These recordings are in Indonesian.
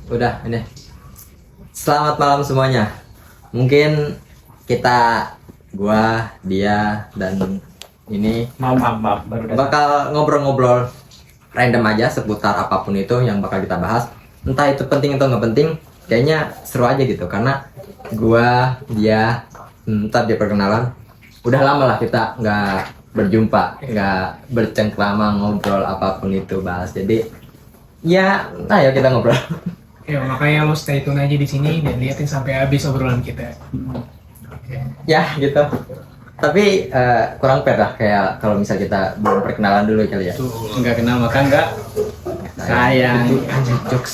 Udah ini. Selamat malam semuanya. Mungkin gua, dia dan ini Maaf, baru datang. bakal ngobrol-ngobrol random aja seputar apapun itu yang bakal kita bahas. Entah itu penting atau nggak penting, kayaknya seru aja gitu karena gua, dia, ntar dia perkenalan. Udah lama lah kita nggak berjumpa, nggak bercengkrama ngobrol apapun itu bahas. Jadi ya, ayo kita ngobrol. Ya makanya lo stay tune aja di sini dan liatin sampai habis obrolan kita. Oke. Ya gitu. Tapi kurang fair lah kayak kalau misal kita belum perkenalan dulu kali ya. Enggak kenal maka enggak sayang. Itu anjing jokes.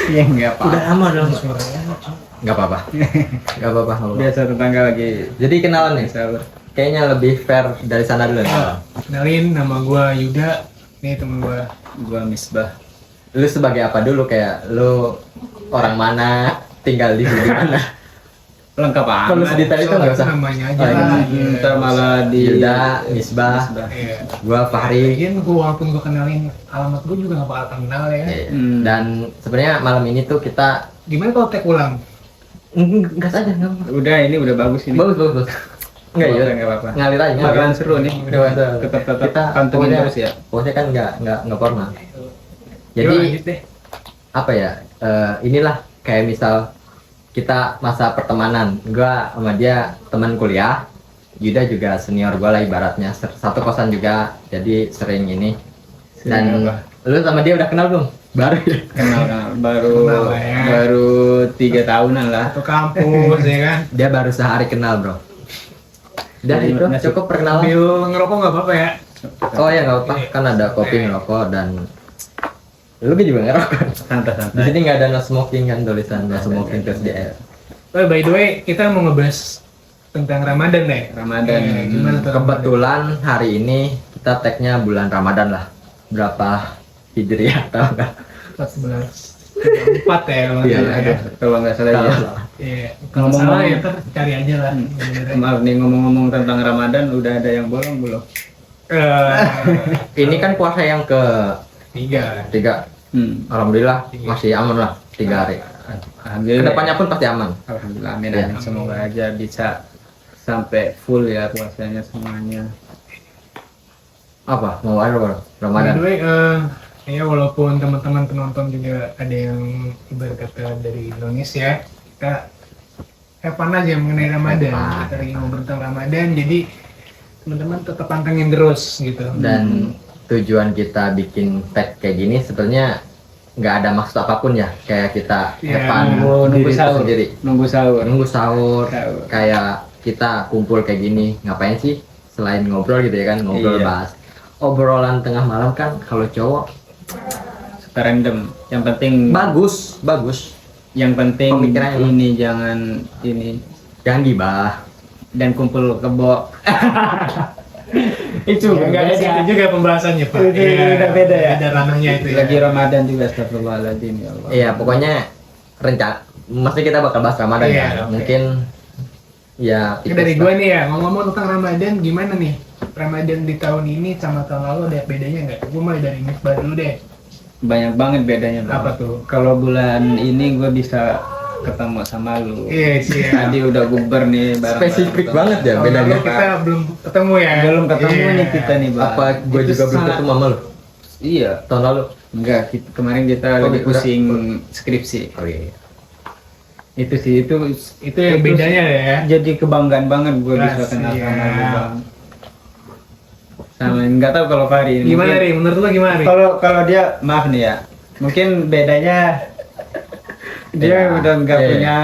Ya enggak apa. Udah lama dong. Suaranya Nggak apa-apa. Nggak apa-apa. Biasa tetangga lagi Jadi kenalan nih. sahur. Kayaknya lebih fair dari sana dulu. kenalin, nama gua Yuda. Nih temen gua. Gua Misbah. Lu sebagai apa dulu, kayak lu orang mana, tinggal di mana? Lengkap amat. Kalau sedetail itu nggak usah. Namanya aja Oh, lah. iya. Ntar malah di Yuda, Misbah, Iya. gua Fahri. Lagian gua walaupun gua kenalin alamat gua juga nggak bakal kenal ya. Iya. Dan sebenarnya malam ini tuh kita Gimana kalau tag ulang? gas aja, nggak apa-apa. Udah ini udah bagus ini. Bagus. Enggak ya, Enggak apa-apa. ngalir aja. Bakalan seru nih. Tetap Tetap pantengin pokoknya- terus ya. Pokoknya kan nggak formal. Yuk, Jadi lanjut deh. apa ya? Inilah kayak misal kita masa pertemanan. Gua sama dia teman kuliah. Yuda juga senior gua lah ibaratnya, satu kosan juga. Jadi sering ini. Dan Sering apa? lu sama dia udah kenal belum? Baru ya? Kenal baru Kenal lah ya. baru 3 tahunan lah. Satu kampus ya kan. Dia baru sehari kenal, bro. Udah Jadi itu masih- cukup perkenalan. Sambil ngerokok nggak apa-apa ya. Oh ya nggak apa, kan ada kopi ngerokok dan lu juga ngerokok. Di Santai-santai. sini nggak ada no smoking kan, tulisan no smoking terus di air. Oh, by the way, kita mau ngebahas tentang Ramadan deh. Ramadan. Gimana tuh Ramadan? Kebetulan hari ini kita tagnya bulan Ramadan lah. Berapa Hijriah atau enggak? 14 ya kalau nggak Iya, salah ya. Aduh, kalau nggak salah ya. Iya, kalau Ngomong-ngomong- salah ya ntar cari aja lah. Maaf nih ngomong-ngomong tentang Ramadan, udah ada yang bolong belum? Ini kan puasa yang Tiga. ketiga. Alhamdulillah masih aman lah 3 hari. Alhamdulillah. Kedepannya pun pasti aman. Alhamdulillah, amin, Iya. amin. Semoga aja bisa sampai full ya puasanya semuanya. Apa? Mau ada bro? By Ramadan. the way, ya walaupun teman-teman penonton juga ada yang ibarat kata dari Indonesia, kita have fun aja mengenai Ramadan. Have fun. Kita lagi ngobrol tentang Ramadan, jadi teman-teman tetap pantengin terus gitu. Dan tujuan kita bikin tag kayak gini sebenarnya nggak ada maksud apapun ya. Kayak kita Iya. Evan Nunggu diri sahur. sendiri. Nunggu sahur. Nunggu sahur, Sahur. kayak kita kumpul kayak gini, ngapain sih selain ngobrol gitu ya kan, ngobrol Iya. bahas obrolan tengah malam kan kalau cowok Suka random. Yang penting bagus yang penting Pemikirannya ini jangan ini jangan gibah. dan kumpul kebo. Itu enggak beda. itu juga pembahasannya Pak. Itu udah beda ya? Ada ranahnya itu ya. Lagi Ramadan juga, astagfirullahaladzim ya Allah. Iya pokoknya mesti kita bakal bahas Ramadan Iya, ya. oke. Mungkin ya Oke, dari gue nih ya, ngomong-ngomong tentang Ramadan, gimana nih? Ramadan di tahun ini sama tahun lalu ada bedanya nggak? Gue mulai dari Misbah dulu deh. Banyak banget bedanya. Bang. Apa tuh? Kalau bulan ini gue bisa ketemu sama lu. Iya sih. Ya. Tadi udah buber nih bareng. spesifik banget ya Tahun bedanya. lalu kita belum ketemu ya. Belum ketemu Iya. nih kita nih, Bang. Apa gue Itu juga belum sangat- ketemu sama lu Iya. tahun lalu? Enggak, kemarin kita Oh, lagi udah- pusing skripsi. Oh iya. Itu sih Itu yang bedanya ya. Jadi kebanggaan banget gue bisa kenal Iya. sama lu, Bang. Sama nggak tahu kalau Fahri. Gimana Mungkin- Ri? Menurut lo gimana Ri? Kalau dia maaf nih ya. Mungkin bedanya dia Ya, udah nggak iya. punya.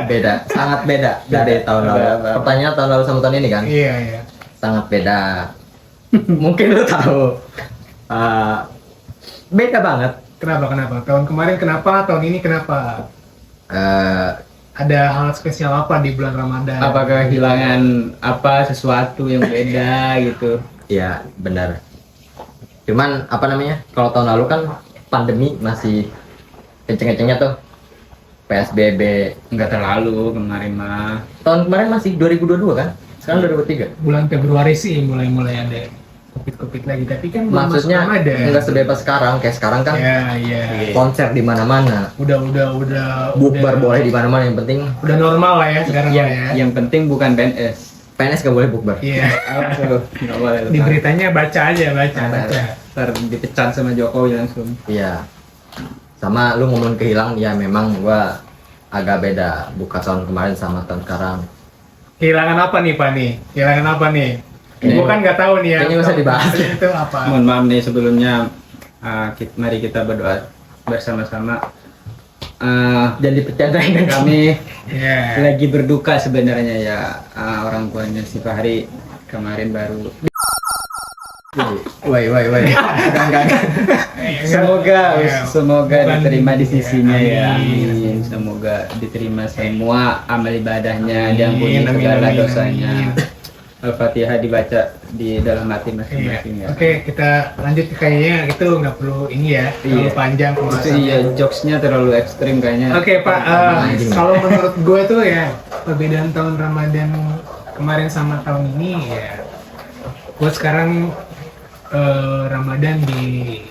Beda, sangat beda dari tahun lalu. Beda. Pertanyaan tahun lalu sama tahun ini kan? Iya iya. Sangat beda. Mungkin lu tahu. Beda banget. Kenapa? Tahun kemarin kenapa? Tahun ini kenapa? Eh, Ada hal spesial apa di bulan Ramadan? Apakah kehilangan apa sesuatu yang beda gitu? ya benar. Cuman apa namanya? Kalau tahun lalu kan pandemi masih kenceng-kencengnya tuh. PSBB. Nggak terlalu kemarin mah. Tahun kemarin masih 2022 kan? Sekarang 2023. Bulan Februari sih mulai ada. covid lagi, tapi kan belum Maksudnya masuk Ramadan. nggak sebebas sekarang, kayak sekarang kan Iya. konser di mana-mana, Udah bukber boleh di mana-mana, yang penting udah normal lah ya sekarang lah ya. Yang penting bukan PNS. PNS nggak boleh bukber. Iya. Nggak boleh. Di beritanya baca aja, baca. Ntar dipecat sama Jokowi langsung. Iya. Sama lu ngomong kehilang, ya memang gua agak beda buka tahun kemarin sama tahun sekarang. Kehilangan apa nih Pak nih? Kehilangan apa nih? Kayaknya- Gua kan nggak tahu nih ya. kayaknya nggak usah dibahas. Itu apa? Mohon maaf nih sebelumnya, mari kita berdoa bersama-sama. Jadi bercandain kan Kami Iya. lagi berduka sebenarnya ya, orang tuanya si Fahri kemarin baru. Woi. Enggak. Semoga Iya. semoga Bukan- diterima di sisinya ya. Amin. Amin. Semoga diterima semua amal ibadahnya, Amin, diampuni amin, segala amin, dosanya. amin. Al-Fatihah dibaca di dalam hati Iya. masing-masing ya. Oke, kita lanjut kayaknya itu nggak perlu ini ya, terlalu Iya. panjang Itu pembahasannya. iya, jokesnya terlalu ekstrim kayaknya. Oke Pak, Anjing. kalau menurut gue tuh ya perbedaan tahun Ramadan kemarin sama tahun ini ya, gue sekarang Ramadan di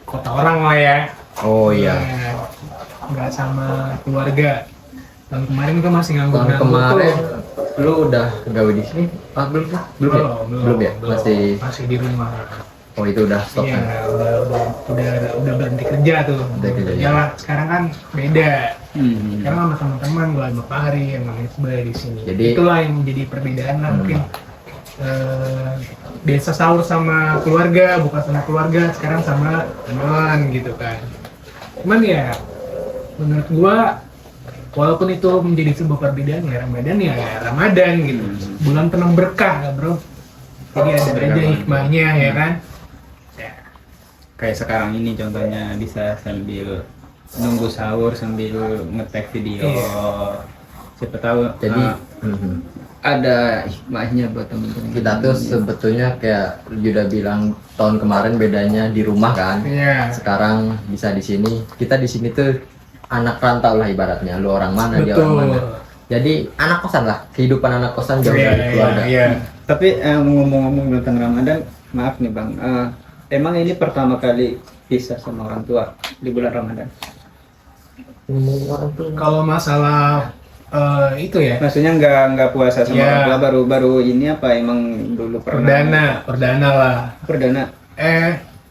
kota orang lah ya. Oh iya. Ya, nggak sama keluarga. Tahun kemarin tuh masih Tahun nganggur-nganggur kemarin tuh. lu udah gawe di sini? Belum ya? Belum ya? Masih. di rumah. Oh itu udah stop Iya, kan? udah berhenti kerja tuh. Berhenti kerja, Ya lah, sekarang kan beda. Hmm. Sekarang sama teman-teman gue sama Pak Hari sama Misbah di sini. Jadi- Itulah yang menjadi perbedaan lah mungkin. Biasa sahur sama keluarga, bukan sama keluarga, sekarang sama teman gitu kan. Cuman ya menurut gua walaupun itu menjadi sebuah perbedaan ya Ramadan ya Ramadan gitu. Bulan penuh berkah kan bro. Jadi ada aja hikmahnya ya kan. Ya. Kayak sekarang ini contohnya bisa sambil nunggu sahur sambil ngetek video. Iya. Siapa tahu Jadi uh, ada hikmahnya buat teman-teman. kita tuh sebetulnya kayak Yuda bilang tahun kemarin bedanya di rumah kan. Iya. Sekarang bisa di sini. Kita di sini tuh anak rantau lah ibaratnya. Lu orang mana, dia orang mana. Jadi anak kosan lah. Kehidupan anak kosan jauh dari keluarga. Iya. Tapi ngomong-ngomong tentang Ramadan, maaf nih Bang, emang ini pertama kali pisah sama orang tua di bulan Ramadan? Kalau masalah itu ya Maksudnya nggak puasa sama Ya. orang tua, baru ini apa emang dulu pernah? perdana lah. Perdana.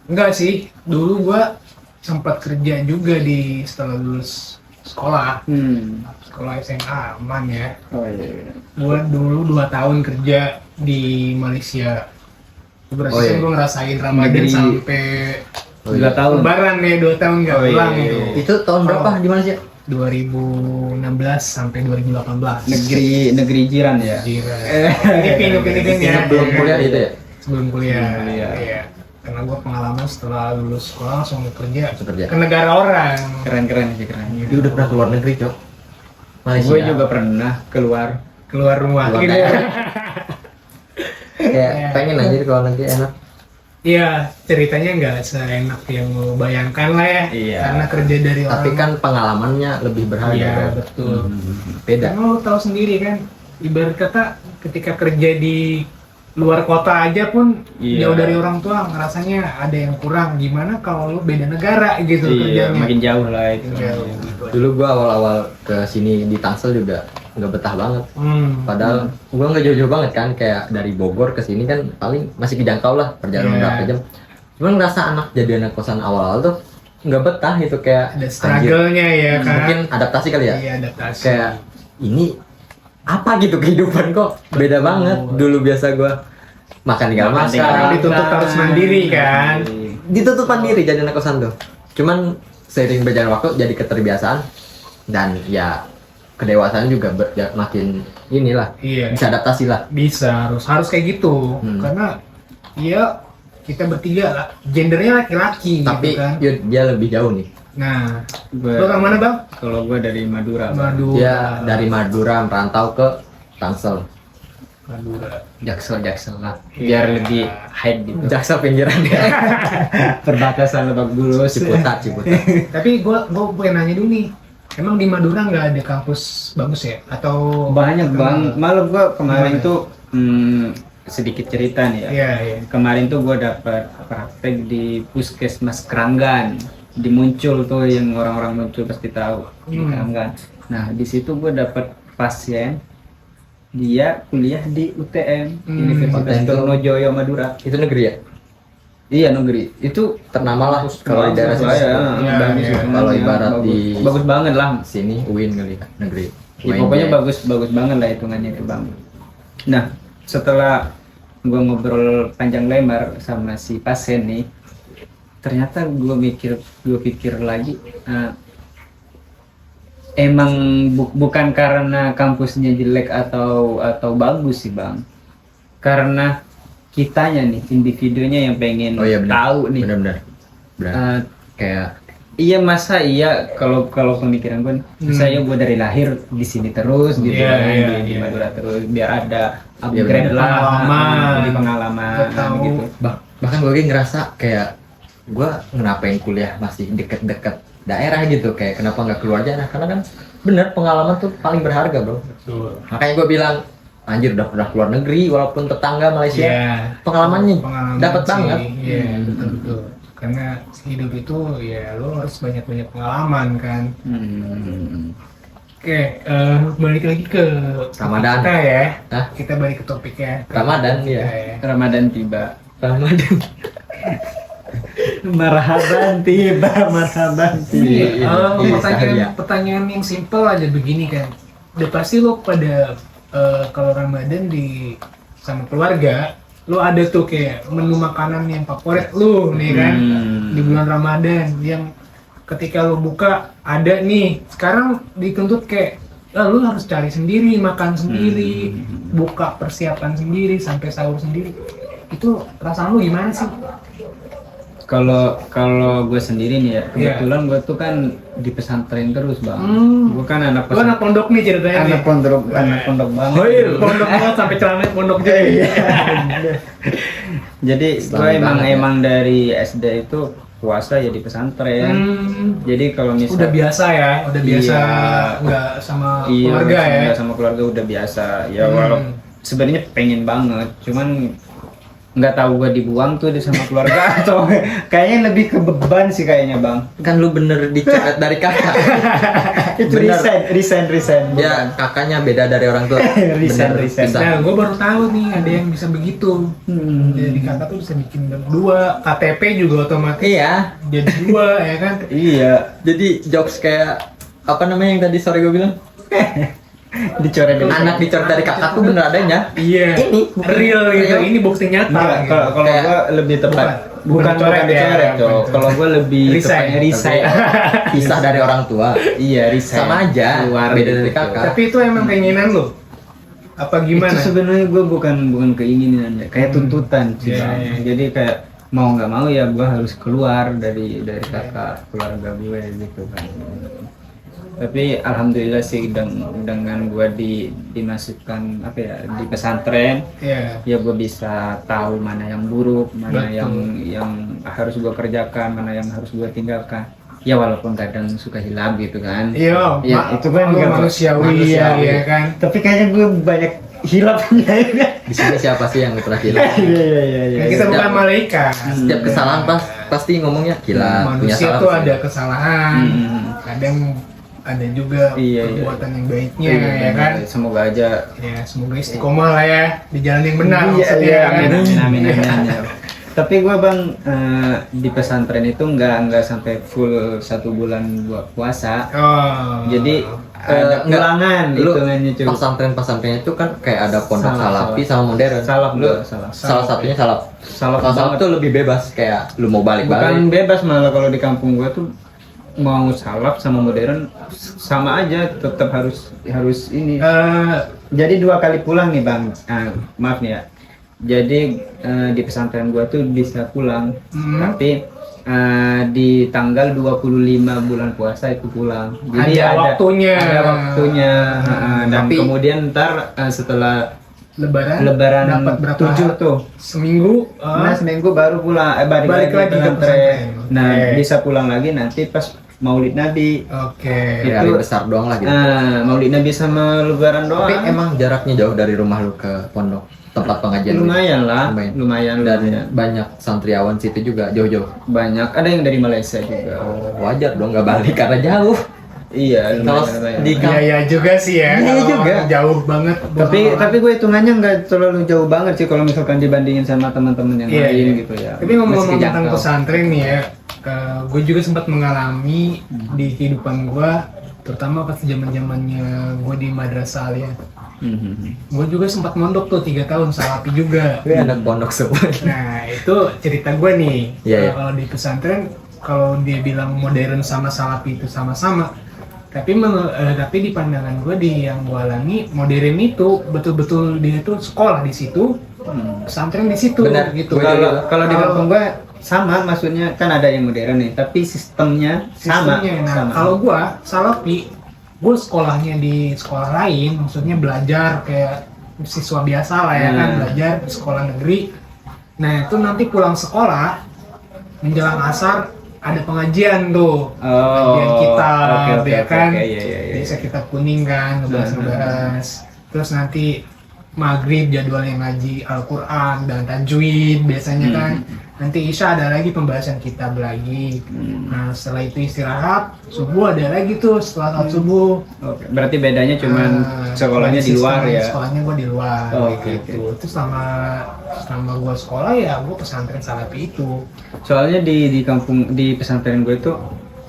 Enggak sih. Dulu gua sempat kerja juga setelah lulus sekolah SMA aman ya. Oh iya. Gua dulu 2 tahun kerja di Malaysia. Berarti Oh, iya. gua ngerasain Ramadan Negeri. sampai Oh, iya. 2 tahun. Lebaran ya 2 tahun nggak Oh, iya, pulang iya, itu. iya. Itu tahun berapa di Malaysia? 2016 sampai 2018. Negeri jiran ya. Gila. Filipin ya. Belum kuliah itu ya? Sebelum kuliah. Sebelum kuliah. Iya. Karena gue pengalaman setelah lulus sekolah langsung kerja Langsung kerja. ke negara orang. Keren sih keren. Dia udah pernah keluar negeri, Cok. Malaysia. Gue juga pernah keluar. Keluar rumah. Keluar Gitu. daerah. Kayak pengen aja kalau nanti enak. Iya, ceritanya nggak seenak yang lo bayangkan lah ya. Iya. Karena kerja dari orang. Tapi kan pengalamannya lebih berharga. Iya, Bro. betul. Beda. Karena lo tahu sendiri kan, ibarat kata ketika kerja di luar kota aja pun Iya. jauh dari orang tua ngerasanya ada yang kurang. Gimana kalau lo beda negara gitu Iya, kerjanya? makin jauh lah itu. Jauh. Dulu gua awal-awal ke sini di Tangsel juga nggak betah banget. Padahal gua nggak jauh-jauh banget kan, kayak dari Bogor ke sini kan paling masih kejangkau lah perjalanan Iya. berapa jam. Cuman ngerasa jadi anak kosan awal-awal tuh nggak betah itu, kayak Ada struggle-nya ya kan. mungkin adaptasi kali ya. Iya, adaptasi. Kayak ini apa gitu kehidupan kok beda banget. Dulu biasa gua makan tinggal Makan tinggal masak, dituntut harus mandiri kan. ditutup mandiri jadi anak kosan tuh. Cuman seiring berjalan waktu jadi keterbiasaan dan ya kedewasaan juga makin inilah Iya. bisa adaptasi lah. Bisa harus kayak gitu. Karena ya kita bertiga lah, gendernya laki-laki Tapi gitu kan. dia lebih jauh nih. Nah, Gua- lo orang mana bang? Kalau gue dari Madura. Bang. Madura. Dia dari Madura merantau ke Tangsel. Madura. Jaksel lah. Iya. Biar lebih high gitu. Jaksel pinggiran ya. Perbatasan Lebak Bulus. Ciputat. Tapi gue pengen nanya dulu nih, emang di Madura nggak ada kampus bagus ya? Atau Banyak bang. Malah gua kemarin Gimana? tuh sedikit cerita nih ya. Iya, iya. Kemarin tuh gue dapat praktek di Puskesmas Keranggan, di Muncul tuh yang orang-orang Muncul pasti tahu di Keranggan. Nah di situ gue dapat pasien, dia kuliah di UTM, Universitas UTM. Trunojoyo Madura. Itu negeri ya? Iya negeri. Itu ternama lah kalau di daerah sini. Iya, bagus. iya. Kalau ibarat bagus, di bagus banget lah. sini UIN kali negeri. Ya, pokoknya bagus banget lah hitungannya itu bang. Nah setelah gue ngobrol panjang lebar sama si pasien nih, ternyata gue pikir lagi, emang bukan karena kampusnya jelek atau bagus sih bang, karena kitanya nih individunya yang pengen Oh iya benar. tahu nih. Benar-benar. Kayak Iya masa iya kalau pemikiran gue saya gue dari lahir di sini terus gitu Iya, kan, iya, di iya. Madura terus biar ada Iya, upgrade benar. lah, Pengalaman. di pengalaman Tahu. gitu. bahkan gue ngerasa kayak gue ngapain kuliah masih deket-deket daerah gitu, kayak kenapa nggak keluar aja. Nah, karena kan bener pengalaman tuh paling berharga bro. Betul. Makanya gue bilang anjir udah pernah keluar negeri walaupun tetangga Malaysia, Iya. pengalamannya Pengalaman dapat sih. banget. Iya, betul. Karena hidup itu ya lo harus banyak-banyak pengalaman kan. Oke, balik lagi ke Ramadan. kita ya. Hah? Kita balik ke topiknya. Ramadan, Kita ya. Ramadan tiba. Ramadan. Marhaban tiba, marhaban Iya, iya, iya. Pertanyaan yang simpel aja begini kan. Udah pasti lo pada kalau Ramadan di sama keluarga, lo ada tuh kayak menu makanan yang favorit lo nih kan di bulan Ramadan yang ketika lo buka ada nih. Sekarang dituntut kayak lo harus cari sendiri, makan sendiri, buka persiapan sendiri sampai sahur sendiri. Itu perasaan lo gimana sih? Kalau gue sendiri nih ya, Iya. kebetulan gue tuh kan di pesantren terus bang. Gue kan anak Lo anak pondok nih ceritanya nih. anak pondok banget. Oh iya, pondok banget sampai celana pondok juga. Jadi gue Islami banget ya. emang dari SD itu puasa ya di pesantren. Jadi kalau Udah misal biasa ya, udah biasa Iya. nggak sama iya, keluarga ya. nggak sama keluarga udah biasa. Ya walau sebenarnya pengen banget, cuman nggak tahu gue dibuang tuh sama keluarga atau kayaknya lebih ke beban sih kayaknya bang. Kan lu bener dicoret dari kakak. Itu Bener. resign. Ya kakaknya beda dari orang tua. Resign. Bisa. Nah, gue baru tahu nih ada yang bisa begitu. Jadi kakak tuh bisa bikin dua, KTP juga otomatis Iya. jadi dua ya kan. Iya, Jadi jokes kayak apa namanya yang tadi sore gue bilang? dicoret dari Anak dicoret dari kakak tuh bener adanya. Iya. Ini bukan real gitu. real. Ini bukti nyata. Nah, gitu. kalau Kayak- gue lebih tepat Bukan bukan dicoret ya, dicoret bukan Cok. Kalau gue lebih Resign. tepatnya resign. Pisah dari orang tua. Iya, resign. Sama aja, Keluar beda gitu, dari Cok. kakak. Tapi itu emang keinginan lo? Apa gimana? Itu sebenarnya gue bukan keinginan ya, kayak tuntutan sih Iya, Bang. iya. Jadi kayak mau nggak mau ya gue harus keluar dari kakak keluarga gue gitu kan. Tapi alhamdulillah sih dengan gue dimasukkan apa ya di pesantren, Iya. ya gue bisa tahu mana yang buruk, mana Betul. yang harus gue kerjakan, mana yang harus gue tinggalkan. Ya walaupun kadang suka hilap gitu kan. Iya, Ya, itu kan lu nggak- manusiawi ya, ya kan. Tapi kayaknya gue banyak hilapnya ya. Di sini siapa sih yang pernah gila? Iya. Kan kita bukan malaikat. Setiap kesalahan pasti ngomongnya gila. Punya Manusia salah tuh pasti. ada kesalahan. Hmm. Kadang ada juga Iya. perbuatan yang baiknya Iya, ya kan. Semoga aja. Ya semoga istiqomah lah ya di jalan yang benar maksudnya Iya, kan. amin. Tapi gue bang di pesantren itu nggak sampai full 1 bulan gua puasa. Oh. Jadi ada enggak. ulangan Lu hitungannya cuy. pesantren-pesantrennya itu kan kayak ada pondok Salah, salafi sama modern. Salaf Lu gua, salaf. salah satunya salaf. Salaf Kalau salaf banget. tuh lebih bebas, kayak lu mau Bukan balik-balik. bebas malah kalau di kampung gua tuh mau salaf sama modern sama aja, tetap harus ini. Jadi 2 kali pulang nih bang. Maaf nih ya. Jadi di pesantren gua tuh bisa pulang, tapi di tanggal 25 bulan puasa itu pulang. Jadi Ada waktunya. Ada waktunya. Dan Tapi- kemudian ntar setelah Lebaran dapat berapa? 7 tuh. Seminggu. Nah seminggu baru pulang, Balik lagi ke pesantren. Nah Oke. bisa pulang lagi nanti pas Maulid Nabi. Oke. Ya, hari besar doang lah gitu. Maulid Nabi sama Lebaran doang. Tapi emang jaraknya jauh dari rumah lu ke pondok. tempat pengajian Lumayan lah, lumayan. dan banyak santriawan situ juga jauh-jauh. Banyak. Ada yang dari Malaysia juga. Wajar dong nggak balik karena jauh. Iya, Kalau lumayan. di Iya iya juga sih ya. Iya Kalau juga. Jauh banget. Tapi gue hitungannya nggak terlalu jauh banget sih kalau misalkan dibandingin sama teman-teman yang Iya, lain iya. gitu ya. Tapi ngomong-ngomong Meski tentang jangkau. pesantren nih ya, gue juga sempat mengalami di kehidupan gue, terutama pas zaman-zamannya gue di madrasah ya. Gue juga sempat mondok tuh 3 tahun salapi juga. Gue anak pondok semua. Nah itu cerita gue nih. Iya, iya. Kalau di pesantren, kalau dia bilang modern sama salapi itu sama-sama. Tapi di pandangan gue yang gue alami modern itu betul-betul dia tuh sekolah di situ, pesantren di situ. Benar. Gitu. Kalau di kampung gue sama, maksudnya kan ada yang modern nih, tapi sistemnya sama. Nah, sama. kalau gua salapi, gua sekolahnya di sekolah lain, maksudnya belajar kayak siswa biasa lah ya kan, belajar di sekolah negeri. Nah, itu nanti pulang sekolah menjelang asar ada pengajian tuh. Pengajian kita, ya kan. Iya. Bisa kita kuning kan, ngebahas. Terus nanti maghrib jadwalnya ngaji Al-Quran dan tajwid biasanya kan. Nanti Isya ada lagi pembahasan kitab lagi. Nah setelah itu istirahat, subuh ada lagi tuh setelah sholat subuh. Oke. Berarti bedanya cuman sekolahnya di luar ya. Sekolahnya gua di luar Oke, gitu. Itu selama gua sekolah ya gua pesantren salafi itu. Soalnya di kampung, di pesantren gue itu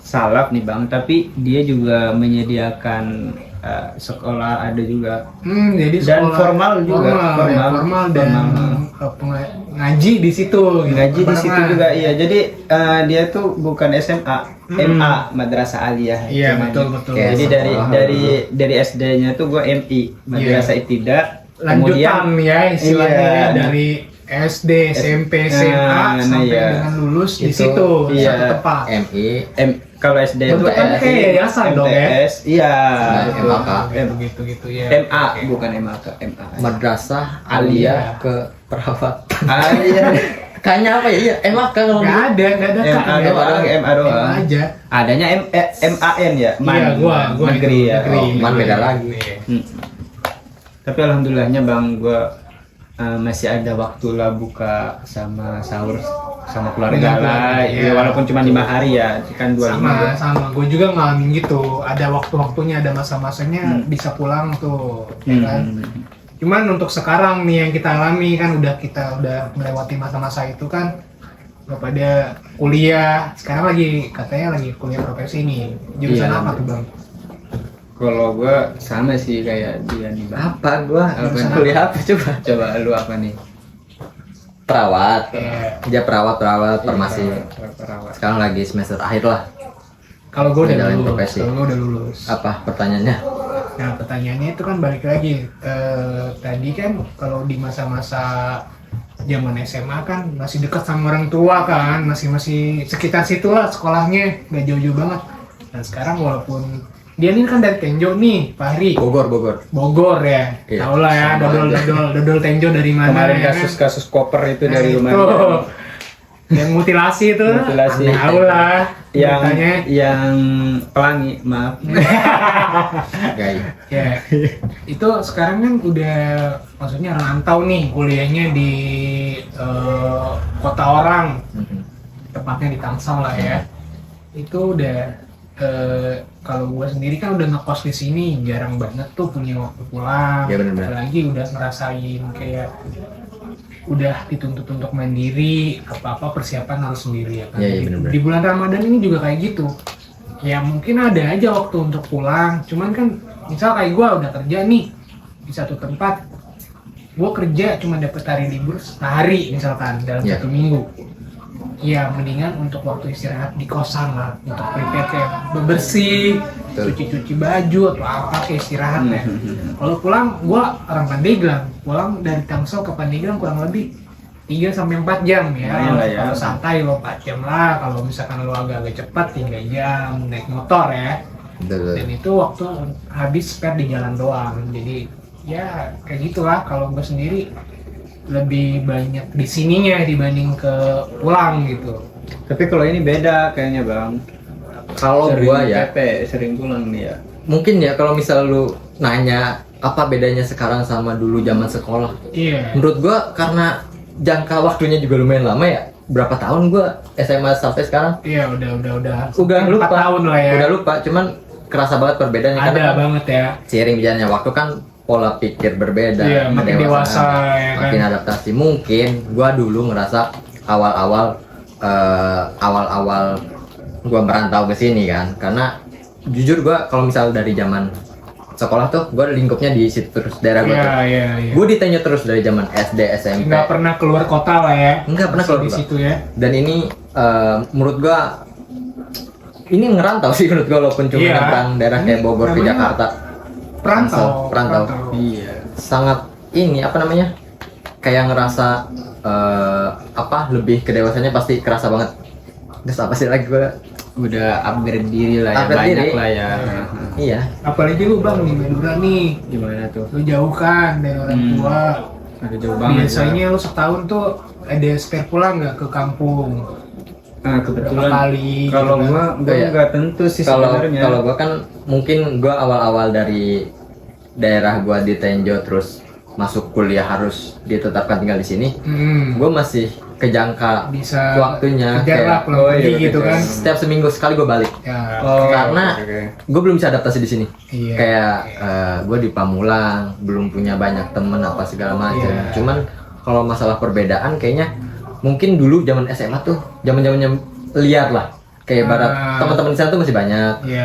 salaf nih bang, tapi dia juga menyediakan sekolah ada juga. Jadi Dan sekolah formal juga, formal dan ngaji di situ. Gitu. Ngaji di situ Barengan. juga iya. Jadi dia tuh bukan SMA, MA, Madrasah Aliyah. Iya namanya. betul. Jadi dari SD-nya tuh gue MI, Madrasah Ibtidak. Lanjutan ya istilahnya Iya. dari SD, SMP, SMA sampai iya. dengan lulus di Itu, situ iya. satu tempat. MI, Kalau SD itu Bentukannya kayak yayasan dong ya? MTS, iya. Nah, MAK. Gitu ya. MA Oke. bukan MAK, MA. Madrasah Aliyah. Aliyah ke Perawat. Iya. Kayaknya apa ya? Iya, emang kalau Nggak ada MA kan doang, MA doang. MA aja. Adanya MAN ya, Iya, gua negeri itu, ya. negeri. Oh, man beda lagi. Hmm. Tapi alhamdulillahnya bang, gua masih ada waktu lah buka sama sahur sama keluarga lah. Iya. Ya, walaupun cuma 5 hari ya, kan 25. Sama gue juga ngalamin gitu. Ada waktu-waktunya, ada masa-masanya bisa pulang tuh, ya kan. Cuman untuk sekarang nih yang kita alami kan kita udah melewati masa-masa itu kan, udah pada kuliah. Sekarang katanya lagi kuliah profesi nih. Jurusan Iya. apa tuh bang? Kalau gua sama sih kayak dia nih bang. apa gua Apa? kuliah apa coba? Coba lu apa nih? Perawat. Iya. Dia perawat farmasi. Perawat. Sekarang lagi semester akhir lah. Kalau gue udah Menjalani lulus. profesi. Kalau gue udah lulus. Apa pertanyaannya? Nah pertanyaannya itu kan balik lagi. Tadi kan kalau di masa-masa zaman SMA kan masih dekat sama orang tua kan, masih sekitar situ lah sekolahnya, nggak jauh-jauh banget. Dan sekarang walaupun dia ini kan dari Tenjo nih, Fahri, Bogor ya, Iya, tau lah ya, sama dodol Tenjo dari mana? Kemarin ya kan? kasus koper itu Nah, dari rumah. itu. Yang mutilasi itu, Mutilasi. tahu lah, beritanya. yang pelangi, maaf. Guys. Ya, itu sekarang kan udah maksudnya rantau nih kuliahnya di kota orang, tepatnya di Tangsel lah ya. Itu udah kalau gue sendiri kan udah ngekos di sini, jarang banget tuh punya waktu pulang. Ya, bener-bener. Apalagi udah ngerasain kayak udah dituntut untuk mandiri, apa-apa persiapan harus sendiri ya kan. Iya, iya, bener-bener. Di bulan Ramadan ini juga kayak gitu. Ya mungkin ada aja waktu untuk pulang, cuman kan misal kayak gue udah kerja nih di satu tempat, gue kerja cuma dapet hari libur sehari misalkan dalam Iya. 1 minggu. Ya mendingan untuk waktu istirahat di kosan lah, untuk prepare kayak bebersih, Betul. cuci-cuci baju atau apa kayak istirahat ya. Kalau pulang, gua orang Pandeglang, pulang dari Tangsel ke Pandeglang kurang lebih 3-4 jam ya. Lumayan lah ya. Kalau santai lo 4 jam lah, kalau misalkan lo agak-agak cepat 3 jam naik motor ya. Betul. Dan itu waktu habis spare di jalan doang. Jadi ya kayak gitulah. Kalau gue sendiri lebih banyak di sininya dibanding ke pulang gitu. Tapi kalau ini beda kayaknya bang. Kalau Sering gua ya, PP, sering pulang nih ya. mungkin ya kalau misal lu nanya apa bedanya sekarang sama dulu zaman sekolah. Iya. Menurut gua karena jangka waktunya juga lumayan lama ya. Berapa tahun gua SMA sampai sekarang? Iya, udah. Udah 4 lupa. tahun lah ya. Udah lupa, cuman kerasa banget perbedaannya Ada kan banget ya. seiring berjalannya waktu kan pola pikir berbeda. Iya, makin kedewasaan dewasa, ada, ya kan? makin adaptasi. Mungkin gua dulu ngerasa awal-awal gua merantau ke sini kan, karena jujur gua kalau misal dari zaman sekolah tuh gua lingkupnya di situ terus daerah gua tuh. Iya. Gua ditanya terus dari zaman SD, SMP. Nggak pernah keluar kota lah ya. Nggak pernah Masih keluar di kota. situ ya. Dan ini menurut gua ini ngerantau sih menurut gua, walaupun cuma Iya. nyebrang daerah kayak Bogor ke Namanya Jakarta. Perantau. Iya. Sangat ini apa namanya? Kayak ngerasa lebih kedewasanya pasti kerasa banget. Terus apa sih lagi gua? Udah upgrade diri lah ya, Upgrade banyak diri. lah ya. Iya. Apalagi lu bang di Madura nih, Gimana tuh? lu jauh kan dari orang tua. Ada jauh banget. Biasanya lu setahun tuh ada spare pulang nggak ke kampung? Nah, kebetulan Berapa kali, kalau gitu kan? gua Iya. nggak tentu sih Kalau sebenarnya. gua kan mungkin gua awal-awal dari daerah gua di Tenjo terus masuk kuliah harus ditetapkan tinggal di sini. Gua masih kejangka Bisa waktunya kejar lah kayak pulang pergi iya, gitu kan? setiap seminggu sekali gua balik. Ya. Karena oke. gue belum bisa adaptasi di sini. Iya. Kayak gue di Pamulang belum punya banyak temen apa segala macam. Iya. Cuman kalau masalah perbedaan kayaknya mungkin dulu zaman SMA tuh zaman-zamannya liar lah. Kayak barat teman-teman di sana tuh masih banyak. Iya.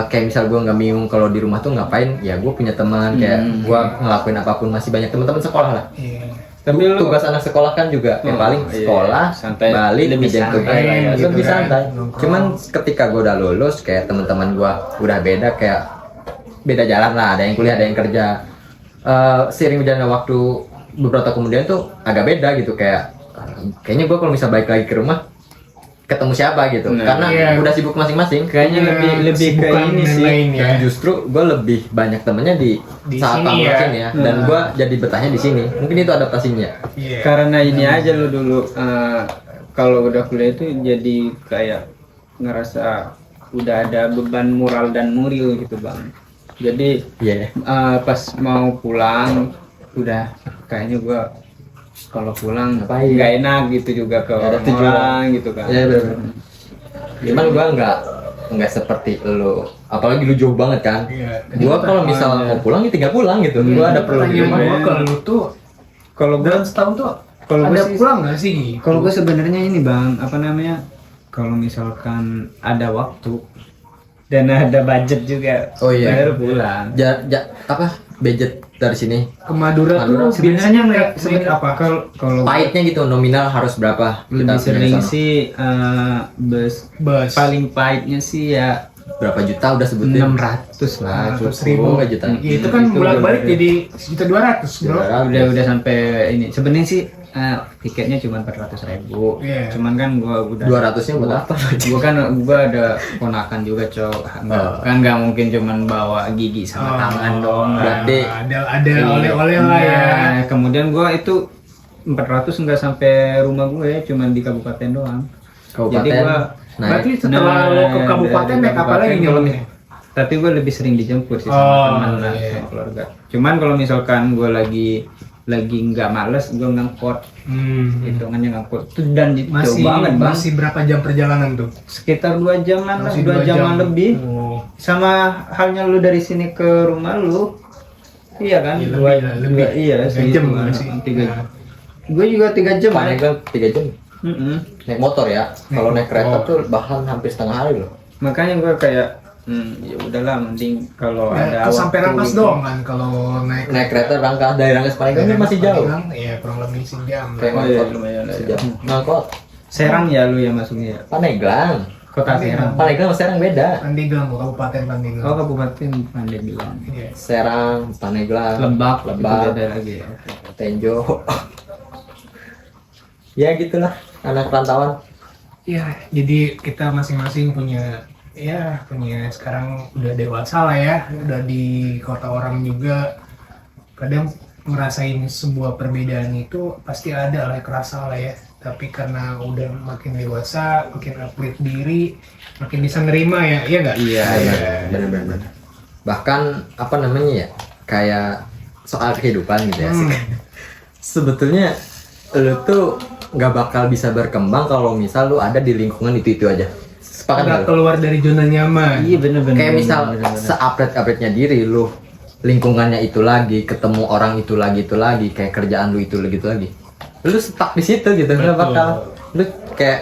Kayak misal gue nggak bingung kalau di rumah tuh ngapain, ya gue punya teman. Kayak gue ngelakuin apapun masih banyak teman-teman sekolah lah. Iya. Tapi lu Tugas anak sekolah kan juga yang paling iya, sekolah, santai. balik, Lebih ngerjain santai tugas, lah ya, gitu lebih kan. santai. Nongkrong. Cuman ketika gue udah lulus, kayak teman-teman gue udah beda, kayak beda jalan lah. Ada yang kuliah, ada yang kerja. Seiring berjalannya waktu, beberapa tahun kemudian tuh agak beda gitu. Kayaknya gue kalau bisa balik lagi ke rumah, ketemu siapa gitu. Nah, Karena iya. udah sibuk masing-masing. kayaknya Iya, lebih ke kesibukan ini dan sih. lain ya. Dan justru gue lebih banyak temennya di saat sini panggung ya. sini ya. Dan gue jadi betahnya di sini. Mungkin itu adaptasinya. Iya. Karena ini aja lu dulu kalau udah kuliah itu jadi kayak ngerasa udah ada beban moral dan moral gitu bang. Jadi Iya. pas mau pulang udah kayaknya gua kalau pulang Ngapain? nggak enak gitu juga ke Nggak ada orang tujuan. gitu kan. Iya benar. Cuman gua nggak seperti lu, apalagi lu jauh banget kan. Iya. Gua kalau misal mau pulang ya tinggal pulang gitu. Gua ada perlu di Pertanyaan rumah. gua ke lu tuh Kalau gua dalam setahun tuh Kalau gua ada sih- pulang nggak sih? Kalau gue sebenarnya ini bang, apa namanya? Kalau misalkan ada waktu dan ada budget juga, Oh iya. baru pulang. Budget dari sini. Ke Madura tuh Sebenarnya naik sebenarnya apa? Kalau Pahitnya gitu nominal harus berapa? lebih punya sering di sana. sih bus Bus. paling pahitnya sih ya Berapa juta udah sebutin? 600 lah. 600.000. Oh, nggak juta. Ya, itu kan Itu bolak-balik udah- jadi 1.200.000 bro. Udah sampai ini. Sebenarnya sih tiketnya cuma 400.000. Iya. Cuman kan gua udah 200-nya buat apa? gua ada ponakan juga cok. Kan nggak mungkin cuman bawa gigi sama tangan dong. Berarti ada oleh-oleh lah ya. Nah, kemudian gua itu 400 nggak sampai rumah gue, cuman di kabupaten doang. Kabupaten. Jadi gua Berarti setelah lo ke kabupaten dari naik apa lagi kabupaten kalau nyampe? tapi gue lebih sering dijemput sih Oh, sama teman lah, iya. sama keluarga. Cuman kalau misalkan gue lagi nggak males, gue ngangkut, hitungannya ngangkut. Itu dan jauh Masih banget bang. masih berapa jam perjalanan tuh? Sekitar 2 jaman lah, Masih 2 jaman lebih. Oh. Sama halnya lu dari sini ke rumah lu, iya kan? Iya, Dua- lebih lah, dua- lebih. iya, 3 jam segitu, nggak sih? 3 Nah. jam. Gue juga 3 jam. Paling kan 3 jam. Mm-mm. Naik motor ya. Kalau naik kereta motor. tuh bahkan hampir setengah hari loh. Makanya gue kayak ya udahlah mending kalau ada Ya, sampai waktu Rangkas gitu. doang kan kalau naik Naik kereta Rangkas dari Rangkas Palembang kan masih jauh. Iya, kurang lebih sejam. Kayak Oh, iya, ngangkot lumayan lah ya. sejam. Ngangkot. Serang ya lu ya masuknya ya? Pandeglang. Kota Serang. Pandeglang sama Serang beda. Pandeglang, Kabupaten Pandeglang. Oh Kabupaten Pandeglang. Iya. Serang, Pandeglang, Lebak, Lebak, itu beda lagi ya. Tenjo. Ya gitulah anak rantauan. Iya, jadi kita masing-masing punya sekarang udah dewasa lah ya, udah di kota orang juga. Kadang ngerasain sebuah perbedaan itu pasti ada lah, kerasa lah ya. Tapi karena udah makin dewasa, makin upgrade diri, makin bisa nerima ya, iya nggak? Iya, Bener-bener. bahkan apa namanya ya, kayak soal kehidupan gitu ya. Sebetulnya lu tuh nggak bakal bisa berkembang kalau misal lu ada di lingkungan itu aja. Sepakat nggak Nggak lu? keluar dari zona nyaman. Iya bener-bener. Kayak misal se-update-update-nya diri lu, lingkungannya itu lagi, ketemu orang itu lagi, kayak kerjaan lu itu lagi. Lu stuck di situ gitu, nggak Betul. bakal. Lu kayak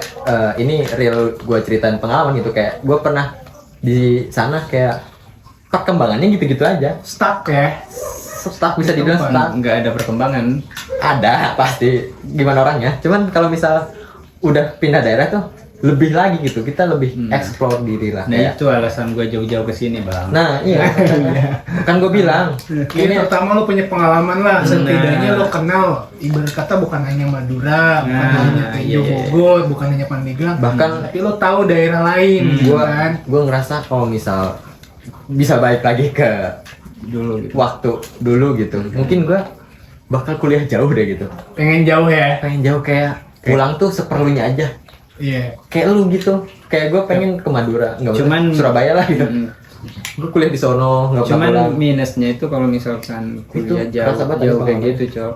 ini real gue ceritain pengalaman gitu, kayak gue pernah di sana kayak perkembangannya gitu-gitu aja. Stuck ya. Stuck, bisa dibilang Kehidupan. stuck. Nggak ada perkembangan. Ada pasti, gimana orangnya. Cuman kalau misal udah pindah daerah tuh lebih lagi gitu, kita lebih explore diri lah. Nah kayak. itu alasan gue jauh-jauh ke sini bang. Nah iya, kan gue bilang Ini pertama lo punya pengalaman lah, setidaknya lo kenal ibarat kata bukan hanya Madura, bukan Nah, hanya Tejo iya. Bogor, bukan hanya Pandeglang, Bahkan- tapi lo tahu daerah lain, kan? gue ngerasa kalau misal bisa balik lagi ke Dulu gitu. waktu dulu gitu, mungkin gue bakal kuliah jauh deh gitu. Pengen jauh ya? Pengen jauh kayak pulang tuh seperlunya aja. Iya. Kayak lu gitu, kayak gue pengen ke Madura, nggak Cuman- Surabaya lah gitu. Mm. Gue kuliah di sono, nggak pernah Cuman pulang. minusnya itu kalau misalkan kuliah Itu kerasa banget jauh ada kayak pengalaman. gitu cok.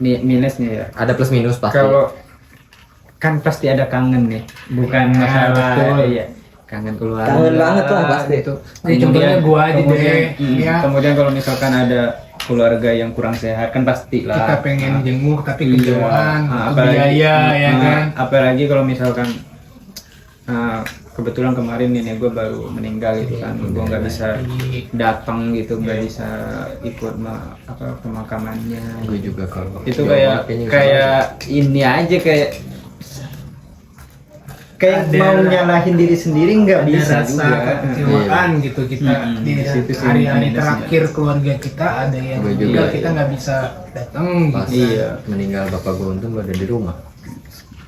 Minusnya ya. Ada plus minus pasti. Kalau kan pasti ada kangen nih, bukan Ya, masalah betul. iya. Kangen keluarga. Kangen banget lah pasti. Gitu. Ini contohnya gua aja deh, ya. Kemudian kalau misalkan ada keluarga yang kurang sehat kan pasti lah. Kita pengen jenguk tapi Iya. kejauhan, Apalagi- biaya ya kan? Apalagi kalau misalkan kebetulan kemarin nenek gue baru meninggal gitu kan, gue nggak bisa datang gitu, nggak bisa ikut pemakamannya. Gue juga kalau Itu jauh kayak banget kayaknya kayak ini aja kayak Ada- mau nyalahin diri sendiri nggak Ada bisa rasa juga. kekecewaan gitu kita di di situ sih hari-hari minusnya. terakhir keluarga kita ada yang Gue juga, meninggal kita iya. nggak bisa datang pas gitu. Iya. meninggal bapak gue untung gue ada di rumah.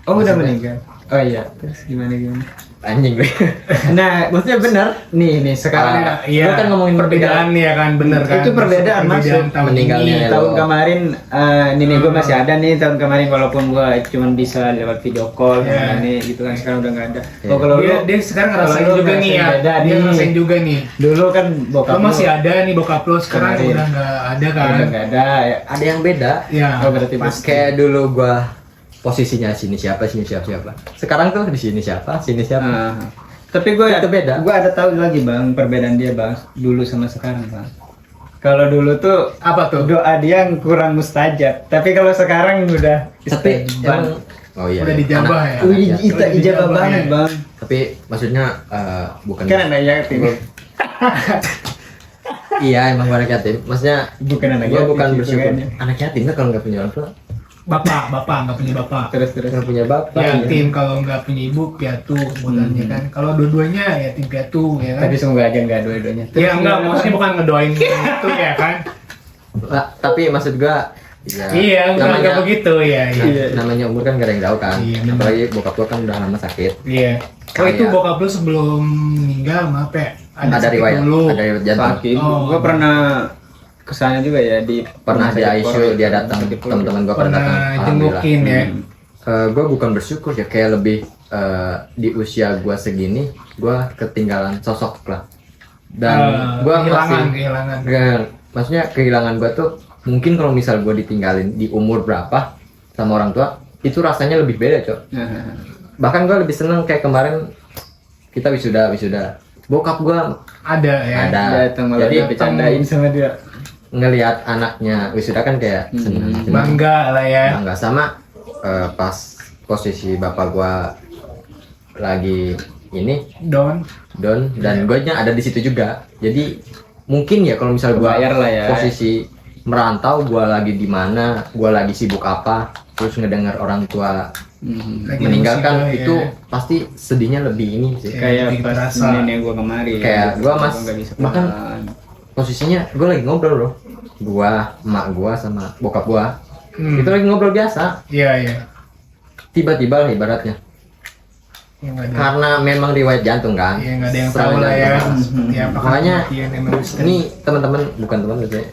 Oh udah Maksudnya- meninggal. Oh iya. Terus gimana? Anjing gue. Nah Maksudnya benar. nih sekarang Iya, Lu kan ngomongin perbedaan ya kan, bener kan? Itu perbedaan masuk. tahun Meninggalnya ini. ya. tahun Lo. kemarin nenek gue masih ada nih tahun kemarin walaupun gue cuma bisa lewat video call sama Iya. nenek gitu kan, sekarang udah nggak ada. Iya. Oh kalau Dia, lu dia sekarang ngerasain kalau lu juga nih ya, ngerasain beda dia nih. ngerasain juga nih. dulu kan bokap Lo masih lu ada nih bokap lo, sekarang Kemarin. udah nggak ada kan? udah nggak ada ya. Ada yang beda. Ya, Oh, berarti pas Kayak dulu gue posisinya sini siapa. Sekarang tuh di sini siapa. Tapi gue Itu beda. Gue ada tahu lagi bang perbedaan dia bang dulu sama sekarang bang. Kalau dulu tuh apa tuh? doa dia yang kurang mustajab, tapi kalau sekarang udah Tapi bang. emang oh iya. Udah dijabah ya? Wih, Anak ijabah dijabah banget ya. bang. Tapi maksudnya bukan. Kan anak yatim. Iya emang gue anak yatim. Maksudnya Bukan anak gue yatim bukan sih, bersyukur. bukannya. Anak yatim kan kalau nggak punya orang tua. Bapak nggak punya bapak. Terus Nggak punya bapak. Yatim kalau nggak punya ibu piatu sebutannya kan. Kalau dua-duanya yatim piatu ya kan? Tapi semoga aja nggak dua-duanya. Ya enggak, maksudnya bukan ngedoain itu ya kan? Tapi maksud gua ya, Iya, enggak namanya begitu ya. Iya. namanya umur kan gak ada yang tahu kan. Iya, benar. Apalagi bokap gua kan udah lama sakit. Iya. Oh itu Kayak- bokap lu sebelum meninggal maaf ya? Ada sakit riwayat, dulu. ada riwayat jantung. Sakit. Oh. Gue pernah kesana juga ya di Pernah di sakit ICU polri. dia datang, Sakit polri. teman-teman gua pernah datang. Pernah Alhamdulillah. jengukin ya. Gue bukan bersyukur ya, kayak lebih di usia gue segini, gue ketinggalan sosok lah. Dan gue masih, kehilangan. maksudnya kehilangan gue tuh mungkin kalau misal gue ditinggalin di umur berapa sama orang tua, itu rasanya lebih beda cok. Nah, Bahkan gue lebih seneng kayak kemarin kita wisuda, bokap gue Ada ya. ada, datang malah jadi bercandain sama dia. ngelihat anaknya wisuda kan kayak seneng. Cuman Bangga lah ya. nggak sama pas posisi bapak gua lagi ini Don. down dan gue ada di situ juga, jadi mungkin ya kalau misal gua Kebayar lah ya. posisi merantau, gua lagi di mana, gua lagi sibuk apa, terus ngedengar orang tua Lagi meninggalkan musibah, itu ya. pasti sedihnya lebih ini sih. Iya. Kayak Jadi pas terasa. nenek gue kemarin. Kayak gua Gua mas- nggak bisa bahkan pulang. Posisinya gue lagi ngobrol loh, gua, emak gua sama bokap gua itu lagi ngobrol biasa, Iya, iya. tiba-tiba lah ibaratnya Yang nggak ada. karena memang riwayat jantung kan. Iya, nggak ada yang Serangan tahu lah ya. jantung. Seperti apa Makanya kematian yang misteri. Ini teman-teman, bukan teman gitu ya.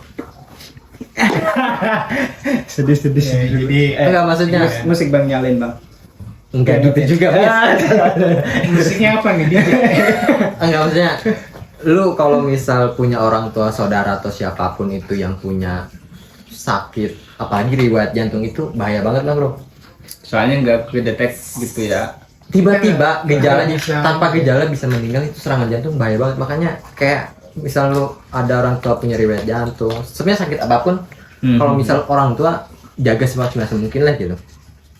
sedih-sedih. Ya, jadi Enggak maksudnya, Musik bang nyalin bang. enggak gitu juga. Mas. musiknya apa nih DJ? Enggak maksudnya lu kalau misal punya orang tua, saudara atau siapapun itu yang punya sakit, apalagi riwayat jantung itu bahaya banget lah bro. Soalnya nggak kedetek gitu ya. Tiba-tiba gejala bisa. tanpa gejala bisa meninggal, itu serangan jantung bahaya banget. Makanya kayak misal lu ada orang tua punya riwayat jantung, sebenarnya sakit apapun, kalau misal orang tua jaga semaksimal mungkin lah gitu.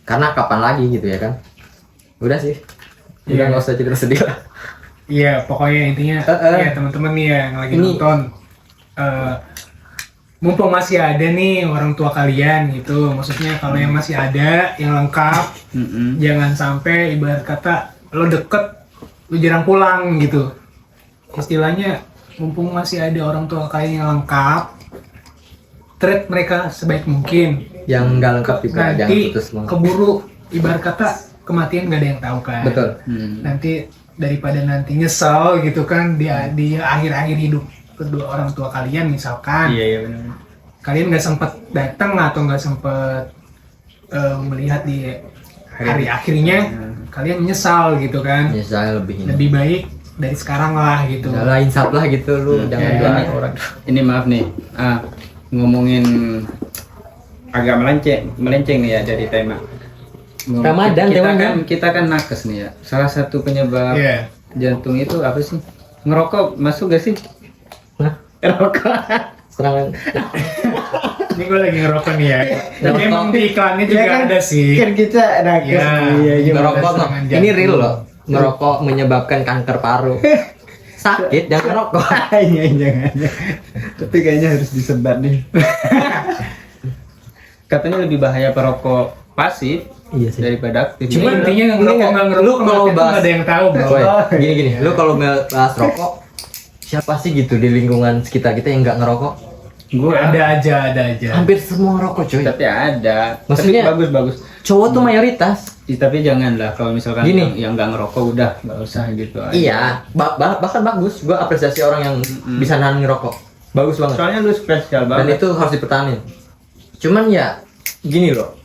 Karena kapan lagi gitu ya kan. Udah sih. Udah nggak usah cerita sedih lah. Iya, pokoknya intinya ya teman-teman nih ya yang lagi Ini- nonton, mumpung masih ada nih orang tua kalian gitu, maksudnya kalau yang masih ada yang lengkap, jangan sampai ibarat kata lo deket, lo jarang pulang gitu. Istilahnya mumpung masih ada orang tua kalian yang lengkap, treat mereka sebaik mungkin. Yang nggak lengkap juga jangan Nanti putus semangat. keburu ibarat kata kematian gak ada yang tahu kan. Betul. Nanti daripada nanti nyesel gitu kan di akhir-akhir hidup kedua orang tua kalian misalkan Iya benar. kalian nggak sempet datang atau nggak sempet melihat di hari akhirnya kalian menyesal gitu kan. Ya saya lebih ini. Lebih baik dari sekarang lah gitu. Udah lah, insaf lah gitu lu, jangan Ya. doain orang. Ini maaf nih, ngomongin agak melenceng nih ya dari tema. Ramadan, kita kan nakes nih ya. Salah satu penyebab Iya. jantung itu apa sih? Ngerokok masuk gak sih? Hah? Ngerokok. Serangan. Ini gue lagi ngerokok nih ya. Tapi emang di iklannya juga Iya kan? ada sih. Kan kita nakes. Iya. Iya, Ngerokok no. serangan Ini jantung. real loh. Ngerokok menyebabkan kanker paru. Sakit jangan ngerokok. Iya, jangan. Tapi kayaknya harus disebar nih. Katanya lebih bahaya perokok pasif Iya sih. daripada aktif. Cuma Iya. intinya Ini ngerokok nggak- nggak lu ngerokok kalau kalau bahas- nggak ada yang tahu bro. Boy, gini. Lu kalau bahas rokok, siapa sih gitu di lingkungan sekitar kita yang nggak ngerokok? Gue Ada aja. Hampir semua ngerokok cuy. tapi ada. Maksudnya- tapi bagus. Cowok tuh mayoritas. Tapi janganlah kalau misalkan Gini. yang nggak ngerokok udah nggak usah gitu. aja. Iya, bahkan bagus. Gua apresiasi orang yang bisa nahan ngerokok. Bagus banget. Soalnya lu spesial Dan banget. itu harus dipertahankan. Cuman ya gini loh,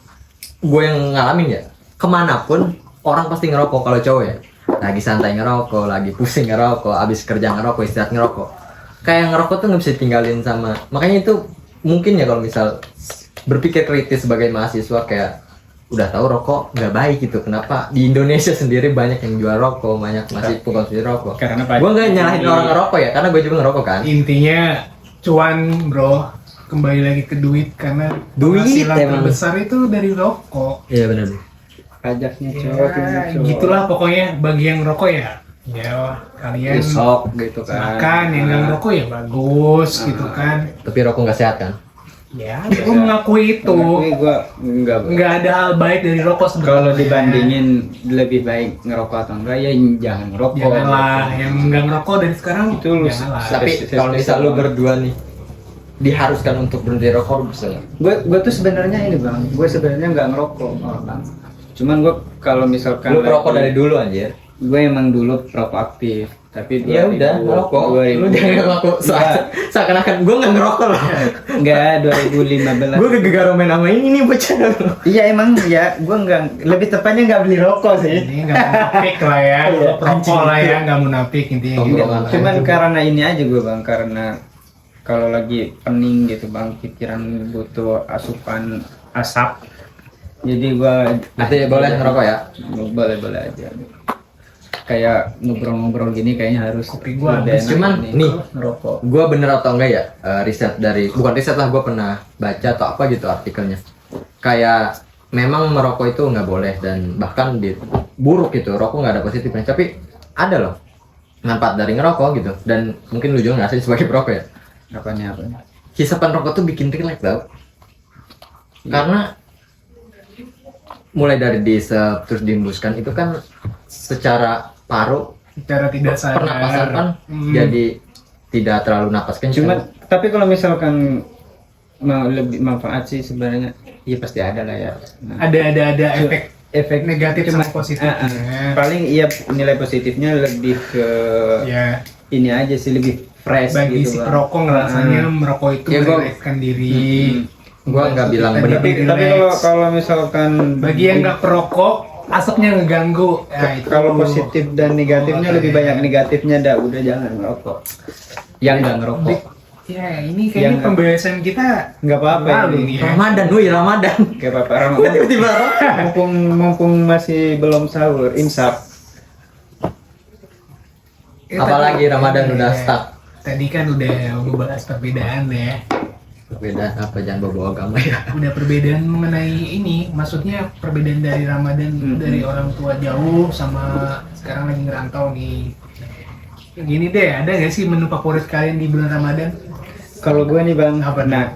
gue yang ngalamin ya, kemanapun orang pasti ngerokok kalau cowok ya. Lagi santai ngerokok, lagi pusing ngerokok, abis kerja ngerokok, istirahat ngerokok. Kayak ngerokok tuh nggak bisa ditinggalin sama. Makanya itu mungkin ya kalau misal berpikir kritis sebagai mahasiswa kayak udah tahu rokok nggak baik gitu. Kenapa di Indonesia sendiri banyak yang jual rokok, banyak masih pengkonsumsi rokok. Karena pajak. Gue nggak nyalahin orang ngerokok ya, karena gue juga ngerokok kan. Intinya cuan bro, kembali lagi ke duit karena Duit penghasilan emang. terbesar itu dari rokok. Iya benar. pajaknya Ya, cowok. gitulah pokoknya bagi yang rokok ya. Ya kalian Sok gitu kan. makan yang nggak ngerokok ya bagus gitu kan. Tapi rokok nggak sehat kan? Ya, gue mengakui itu. Tapi gua enggak. Nggak ada hal baik dari rokok sebetulnya. Kalau dibandingin lebih baik ngerokok atau enggak ya jangan ngerokok. Janganlah, yang nggak ngerokok dari sekarang Itu lu- janganlah. Tapi kalau misal lu berdua nih diharuskan untuk berhenti rokok, lu bisa nggak? Gue tuh sebenarnya ini bang, gue sebenarnya nggak ngerokok bang. Cuman gue kalau misalkan Lu perokok dari dulu anjir. gue emang dulu perokok aktif, tapi Ya udah, ngerokok. Lu jangan ngaku seakan-akan gue nggak ngerokok loh. Enggak, 2015. Gue gegara main sama ini bocah. Iya emang ya, gue nggak, lebih tepatnya nggak beli rokok sih. Ini nggak munafik lah ya, Iya, perokok lah ya, nggak munafik intinya gitu. Tongkrongan. Cuman karena ini aja gue bang, karena kalau lagi pening gitu bang, pikiran butuh asupan asap. Jadi gue Nanti boleh ngerokok ya. boleh aja. Kayak ngobrol-ngobrol gini kayaknya harus Kopi gua lebih habis. enak Cuman ini, nih, ngerokok. gue bener atau enggak ya riset dari, bukan riset lah, gue pernah baca atau apa gitu artikelnya. Kayak memang merokok itu nggak boleh dan bahkan buruk gitu, rokok nggak ada positifnya. Tapi ada loh manfaat dari ngerokok gitu. Dan mungkin lu juga ngerasain sebagai perokok ya. Apanya? Hisapan rokok tuh bikin rileks tau. Karena mulai dari dihisap terus dihembuskan itu kan secara paru Secara tidak sadar. pernapasan kan Hmm. jadi tidak terlalu napas kencang. Cuma tapi kalau misalkan mau lebih manfaat sih sebenarnya iya pasti ada lah ya. Nah, ada efek efek negatif cuma- sama positifnya. paling iya nilai positifnya lebih ke Ya, ini aja sih, lebih fresh bagi gitu si Bang. perokok ngerasanya merokok itu Ya, gua- merilekskan diri. Gua nggak bilang Kita bener. Tapi relax. kalau misalkan Bagi yang nggak perokok, asapnya ngeganggu. Ya, itu. Kalau positif dan negatifnya lebih banyak negatifnya dah, udah jangan ngerokok. Yang nggak ngerokok Ya, ini kayaknya Yang- pembahasan kita nggak apa-apa lalu ini. nih ya. Ramadan, woi Ramadan. Gak apa-apa Ramadan. Tiba-tiba mumpung masih belum sahur, insaf. Ya, Apalagi tadi- Ramadan ya, udah stuck. Tadi kan udah ngebahas perbedaan ya. Beda apa, jangan bawa agama ya. Udah perbedaan mengenai ini, maksudnya perbedaan dari Ramadan dari orang tua jauh sama sekarang lagi ngerantau nih. Gini deh, ada nggak sih menu favorit kalian di bulan Ramadan? Kalau gue nih bang, Apa nah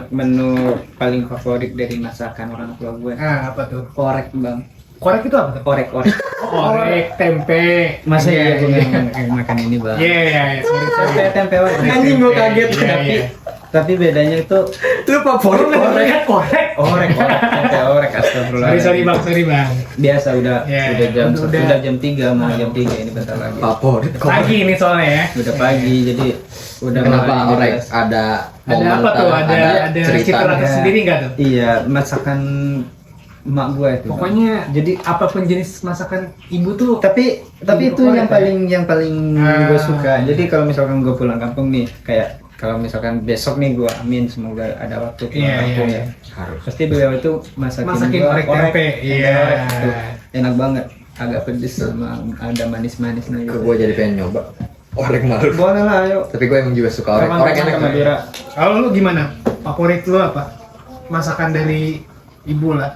menu paling favorit dari masakan orang tua gue, Ah, apa tuh? orek bang. Korek itu apa tuh? Orek. Korek, tempe. Masa iya gue iya. makan ini bang? Iya, iya, iya. Sorry. Tempe orek. Anjing, gua kaget. Tapi tapi bedanya itu Lu favorit korek. Korek. orek, tempe orek, astagfirullah. Sorry bang. Biasa udah Ya, jam udah. udah jam 3 mau jam 3 ini bentar lagi. Favorit Pagi korek. ini soalnya ya. Udah pagi jadi udah Kenapa mulai orek? jelas. Ada Ada momen apa tuh? kah? Ada cita rasa Ya. sendiri nggak tuh? Iya, masakan emak gue itu. Bang. Pokoknya jadi apapun jenis masakan ibu tuh. tapi Ibu itu yang favorit paling Ah. gue suka. Jadi kalau misalkan gue pulang kampung nih, kayak kalau misalkan besok nih gue amin semoga ada waktu pulang Iya, kampung iya, ya. Harus. Pasti beliau itu masakin Masakin gua orek tempe. Iya. orek tuh. Enak banget. Agak pedes sama ada manis-manisnya Ke gitu. gue jadi pengen nyoba orek malu. Boleh lah, ayo. Tapi gue emang juga suka orek. Kapan Orek enak ke kan? Madura? Kalau lu gimana? Favorit lu apa? Masakan dari ibu lah.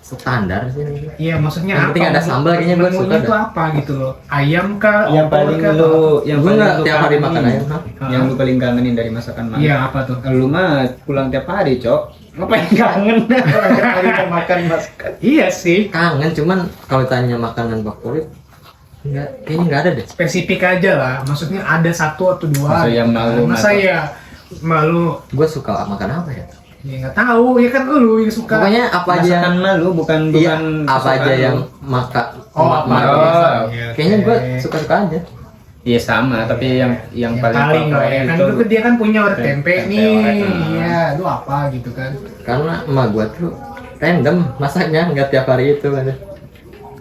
Standar sih. Iya, maksudnya Yang apa? penting ada sambal, kayaknya gua Menunya suka itu dah. apa gitu loh? Ayam kah? Yang Opor paling kah? lu yang Gue paling nggak lu tiap hari kangenin. makan ayam. Hah? Yang lu paling kangenin dari masakan mak. Iya, apa tuh? Lu mah pulang tiap hari, Cok. Ngapain kangen? Pulang tiap hari mau makan masakan. Iya sih. Kangen, cuman kalau tanya makanan favorit, kayaknya nggak ada deh. Spesifik aja lah. Maksudnya ada satu atau dua. Masa yang malu, Masa masa- ya malu? Gue suka makan apa ya? Ya nggak tahu. Ya kan lu yang suka. Pokoknya apa aja yang Masakan malu bukan iya, apa kesukaan aja lu. yang maka Oh, emak- apa? emak Oh, biasa. iya, Kayaknya oke. gue suka-suka aja. Iya sama, tapi yang Yang paling lah ya kan itu itu dia kan punya orek tempe tempe nih. orek, Iya, lu apa gitu kan? Karena emak gue tuh random masaknya, nggak tiap hari itu kan.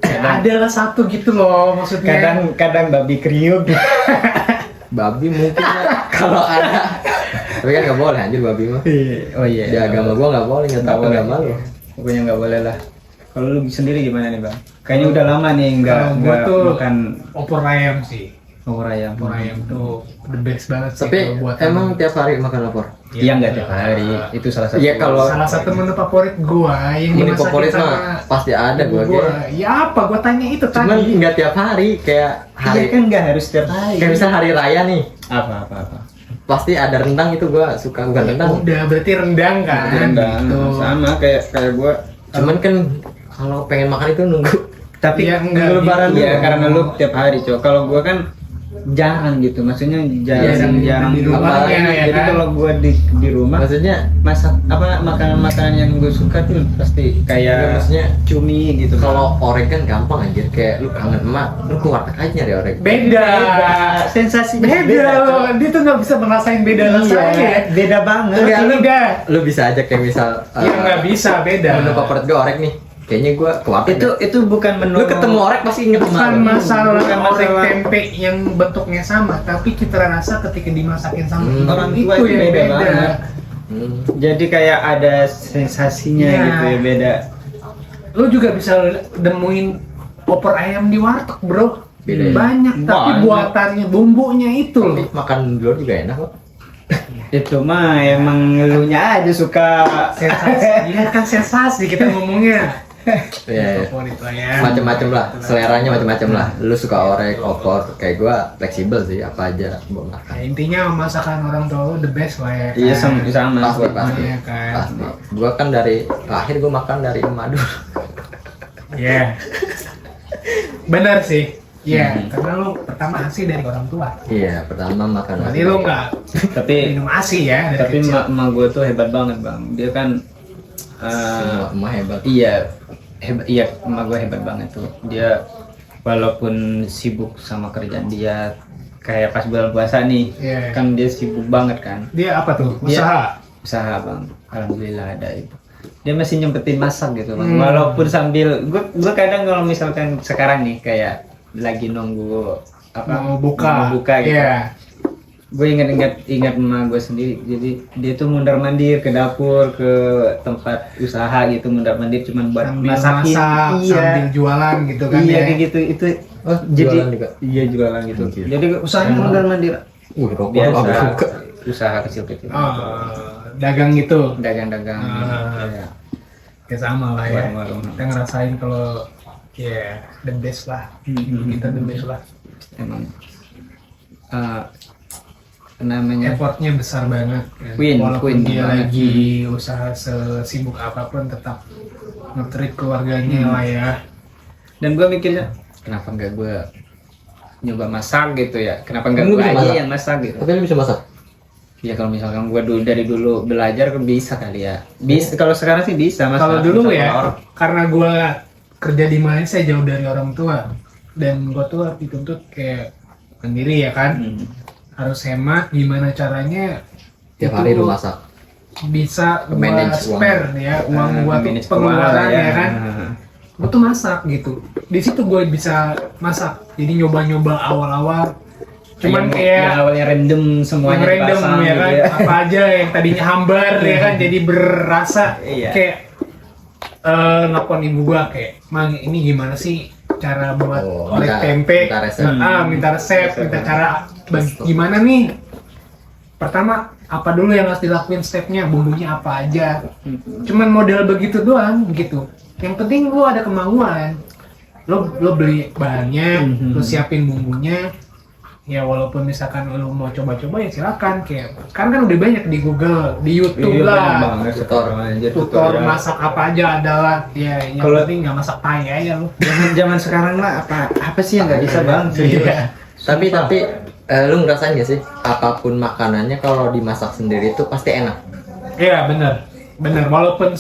Ada lah satu gitu loh maksudnya. kadang babi kriuk. Babi mungkin ya, kalau ada. Tapi kan nggak boleh anjir babi mah. Oh iya. Di agama gue nggak boleh, nggak tahu nggak malu. Pokoknya nggak boleh lah. Kalau lu sendiri gimana nih bang? Kayaknya udah lama nih nggak Kalau gua tuh makan opor ayam sih. opor ayam. Opor ayam tuh the best banget sih Tapi kalau buat emang tiap hari makan opor. Iya nggak tiap hari. Itu salah satu. Iya, kalau salah satu menu favorit gua yang menu dimasakin favorit sama mah pasti ada ibu gue. gua. Ya apa? Gua tanya itu Cuman tadi. nggak tiap hari, kayak Iya hari kan nggak harus tiap hari. kayak misal hari raya nih, Apa. pasti ada rendang, itu gue suka. Bukan rendang, Udah berarti rendang kan? Rendang. Gitu. Sama kayak gua. cuman kan kalau pengen makan itu nunggu. Tapi Iya, enggak nunggu lebaran gitu. ya karena lu tiap hari cok. Kalau gua kan jarang gitu, maksudnya jarang Iya, di rumahnya, ya Jadi kan? kalau gua di rumah Maksudnya masak apa makanan yang gue suka tuh pasti ya, kayak maksudnya cumi gitu. kalau orek kan gampang anjir, kayak lu kangen emak, lu ke warteg aja nyari orek. Beda. sensasinya Beda loh. Dia tuh nggak bisa merasain beda rasanya. Iya, beda banget. Enggak, lu Enggak. Lu bisa aja kayak misal Ya nggak bisa beda. menu favorit gue orek nih. Kayaknya gue ke warteg. Itu bukan menu. lu ketemu orek pasti inget emak. Bukan lu. masalah Bukan orek masalah. tempe yang bentuknya sama, tapi cita rasa ketika dimasakin sama ibu Orang tua itu itu yang beda beda. banget. Hmm. Jadi kayak ada sensasinya Iya. gitu ya beda. Lu juga bisa nemuin opor ayam di warteg, bro. Beda ya? Banyak, tapi Banyak. buatannya bumbunya itu Tapi loh. makan di luar juga enak kok. Itu mah emang elunya aja suka. Sensasi, ya kan sensasi kita ngomongnya. Iya, iya. Favorit lah ya. Macem-macem lah, seleranya macem-macem lah. Lu suka orek, opor, kayak gua fleksibel sih, apa aja gua makan. Nah, intinya masakan orang tua lu the best lah ya. Iya kan? sama. Pasti, pasti, Iya kan. pasti. Gua kan dari lahir gua makan dari emak dulu. Iya. Benar sih. Iya, karena lu pertama ASI dari orang tua. Iya, pertama makan. Berarti lu nggak Tapi minum ASI ya dari tapi kecil. emak gue tuh hebat banget bang. Dia kan Semua emak hebat. iya emak gue hebat banget tuh. Dia walaupun sibuk sama kerjaan dia kayak pas bulan puasa nih, Iya. kan dia sibuk banget kan. Dia apa tuh? Dia- Usaha. Usaha bang, alhamdulillah ada itu. dia masih nyempetin masak gitu bang. Hmm. Walaupun sambil gue kadang kalau misalkan sekarang nih kayak lagi nunggu mau buka gitu. Iya. Gue ingat emak gue sendiri, jadi dia tuh mundar mandir ke dapur, ke tempat usaha gitu, mundar mandir cuman buat Sambil masakin, masak, sambil jualan gitu kan iya ya. kayak gitu itu. Oh Jualan jadi juga? iya jualan gitu. Oke. Jadi usahanya mundar mandir Rokok biasa, apa juga. usaha kecil-kecil, Dagang gitu. dagang-dagang, Ah. ya. Ya sama lah ya. Warung-warung. Kita ngerasain kalau ya the best lah. Kita the best lah. Emang namanya Effortnya besar banget. Ya. Queen Walaupun dia banget. lagi usaha sesibuk apapun tetap nge-treat keluarganya lah ya. dan gue mikirnya kenapa nggak gue nyoba masak gitu ya, kenapa nggak Lu gue bisa aja masak? yang masak gitu. Tapi lu bisa masak? Ya kalau misalkan gue dari dulu belajar kan bisa kali ya, bisa kalau sekarang sih bisa masak. Kalau dulu Masak ya, telur. karena gue kerja di Malaysia jauh dari orang tua dan gue tuh dituntut kayak mandiri ya kan, harus hemat. Gimana caranya Tiap hari lu masak? bisa buat Manage uang. spare ya uang buat Manage pengeluaran keuangan, ya kan. Gue tuh masak gitu. Di situ gue bisa masak. Jadi nyoba-nyoba awal-awal. Cuman yang kayak awalnya random semuanya random dipasang ya kan, gitu ya. apa aja yang tadinya hambar ya kan jadi berasa. Iya. Kayak nelfon ibu gua kayak, "Mang, ini gimana sih cara buat Oh, orek minta- tempe?" minta resep. Minta resep, minta cara gimana nih. Pertama, apa dulu yang harus dilakuin stepnya, bumbunya apa aja. Cuman model begitu doang gitu. Yang penting lu ada kemauan. Lo beli bahannya, lo siapin bumbunya. Ya walaupun misalkan lo mau coba-coba ya silakan. Kayak sekarang kan udah banyak di Google, di YouTube Iya, banyak lah. banget Tutor. aja Tutor masak apa aja adalah. Ya yang Kalau- penting nggak masak tai aja lo. zaman sekarang lah apa sih yang nggak bisa bang. Iya. Tapi lu ngerasain gak sih apapun makanannya kalau dimasak sendiri itu pasti enak? Iya bener. Walaupun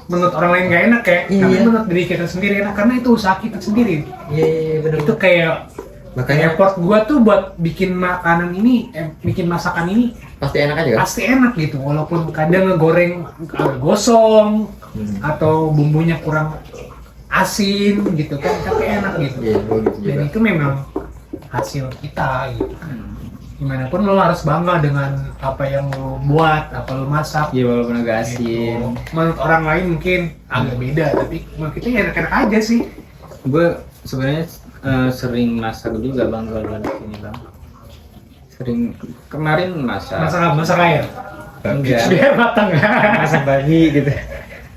menurut orang lain nggak enak ya, Iya. tapi menurut diri kita sendiri enak karena itu usaha kita sendiri. Iya bener. Itu kayak Makanya effort gua tuh buat bikin makanan ini, bikin masakan ini pasti enak aja kan? pasti enak gitu. Walaupun kadang ngegoreng agak gosong atau bumbunya kurang asin gitu kan, tapi enak gitu. Iya, gua gitu Dan juga. itu memang hasil kita gitu. Gimana pun lo harus bangga dengan apa yang lo buat, apa lo masak. Iya walaupun agak Gitu. asin. Menurut orang lain mungkin agak beda, tapi menurut kita ya enak-enak aja sih. Gue sebenarnya sering masak juga bang kalau di sini bang. Sering kemarin masak. Masak air. Enggak. Biar matang. Masak babi gitu.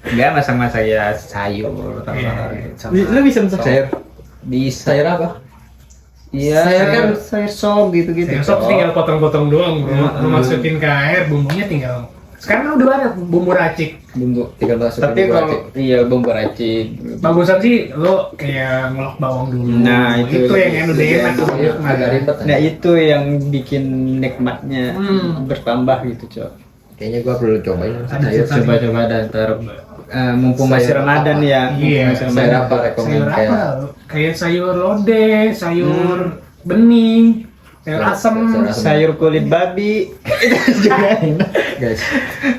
Enggak masak ya sayur. Iya. Gitu. Lu bisa masak sayur? Bisa. Sayur apa? Iya. Sayur kan sayur sop gitu-gitu. Sayur sop tinggal potong-potong doang bro. Lo masukin ke air, bumbunya tinggal. Sekarang kan udah banyak bumbu racik. Bumbu. Tinggal masukin Tapi bumbu kalau racik. iya bumbu racik. Bagusan sih lo kayak ngelok bawang dulu. Nah, itu yang udah enak tuh. Iya, agak ribet. Nah itu yang bikin nikmatnya bertambah gitu cok. Kayaknya gua perlu cobain masak Ada sayur. sih, Coba-coba dan ntar mumpung masih Sayur Ramadan apa? ya. Iya, Mumpung masih sayur Ramadan. apa rekomen Sayur kayak apa? Kayak sayur lodeh, sayur bening, sayur asem. sayur asem. Sayur kulit babi. Itu juga enak. guys?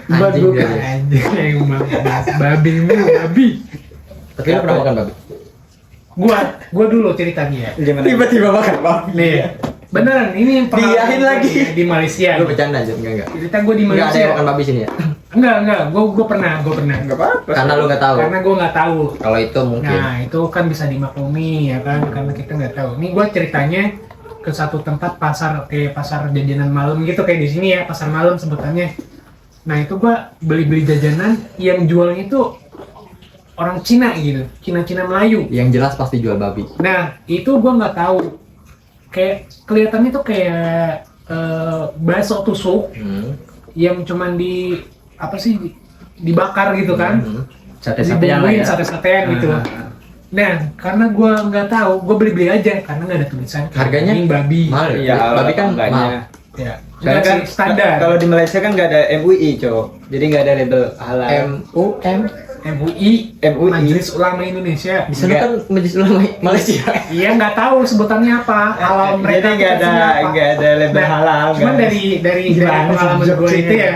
Buat Anjing buka guys. anjing emang babi mulu babi. Tapi lu pernah makan babi? Gua dulu ceritanya. Gimana? Tiba-tiba makan babi. Nih, beneran ini pengalaman Diahin gua lagi. nih di Malaysia. Lu bercanda aja enggak? Cerita gue di Enggak ada Malaysia. yang makan babi sini ya? Enggak, gue pernah. Enggak apa-apa. Karena lu nggak tahu. Karena gue nggak tahu. Kalau itu mungkin. Nah, itu kan bisa dimaklumi ya kan, karena kita nggak tahu. Ini gue ceritanya ke satu tempat pasar, kayak pasar jajanan malam gitu kayak di sini ya, pasar malam sebutannya. Nah, itu gue beli-beli jajanan yang jualnya itu orang Cina gitu, Cina-Cina Melayu. Yang jelas pasti jual babi. Nah, itu gue nggak tahu. Kayak kelihatannya tuh kayak bakso tusuk yang cuman di apa sih dibakar gitu kan. Sate-satean lah Dibumbuin ya. sate-satean gitu. Nah, karena gue nggak tahu, gue beli-beli aja karena nggak ada tulisan Harganya daging babi. mahal Iya, ya? Babi kan enggaknya. mahal. Ya, Soalnya kan standar. kalau di Malaysia kan nggak ada MUI cowok. Jadi nggak ada label halal. MUM. MUI, MUI. Majelis Ulama Indonesia. Di sana kan Majelis Ulama Malaysia. Iya nggak tahu sebutannya apa. Halal mereka. Jadi nggak ada tulisannya apa. nggak ada label Nah, halal. Cuman nggak ada. dari Gimana pengalaman sih gue itu jokesnya? ya,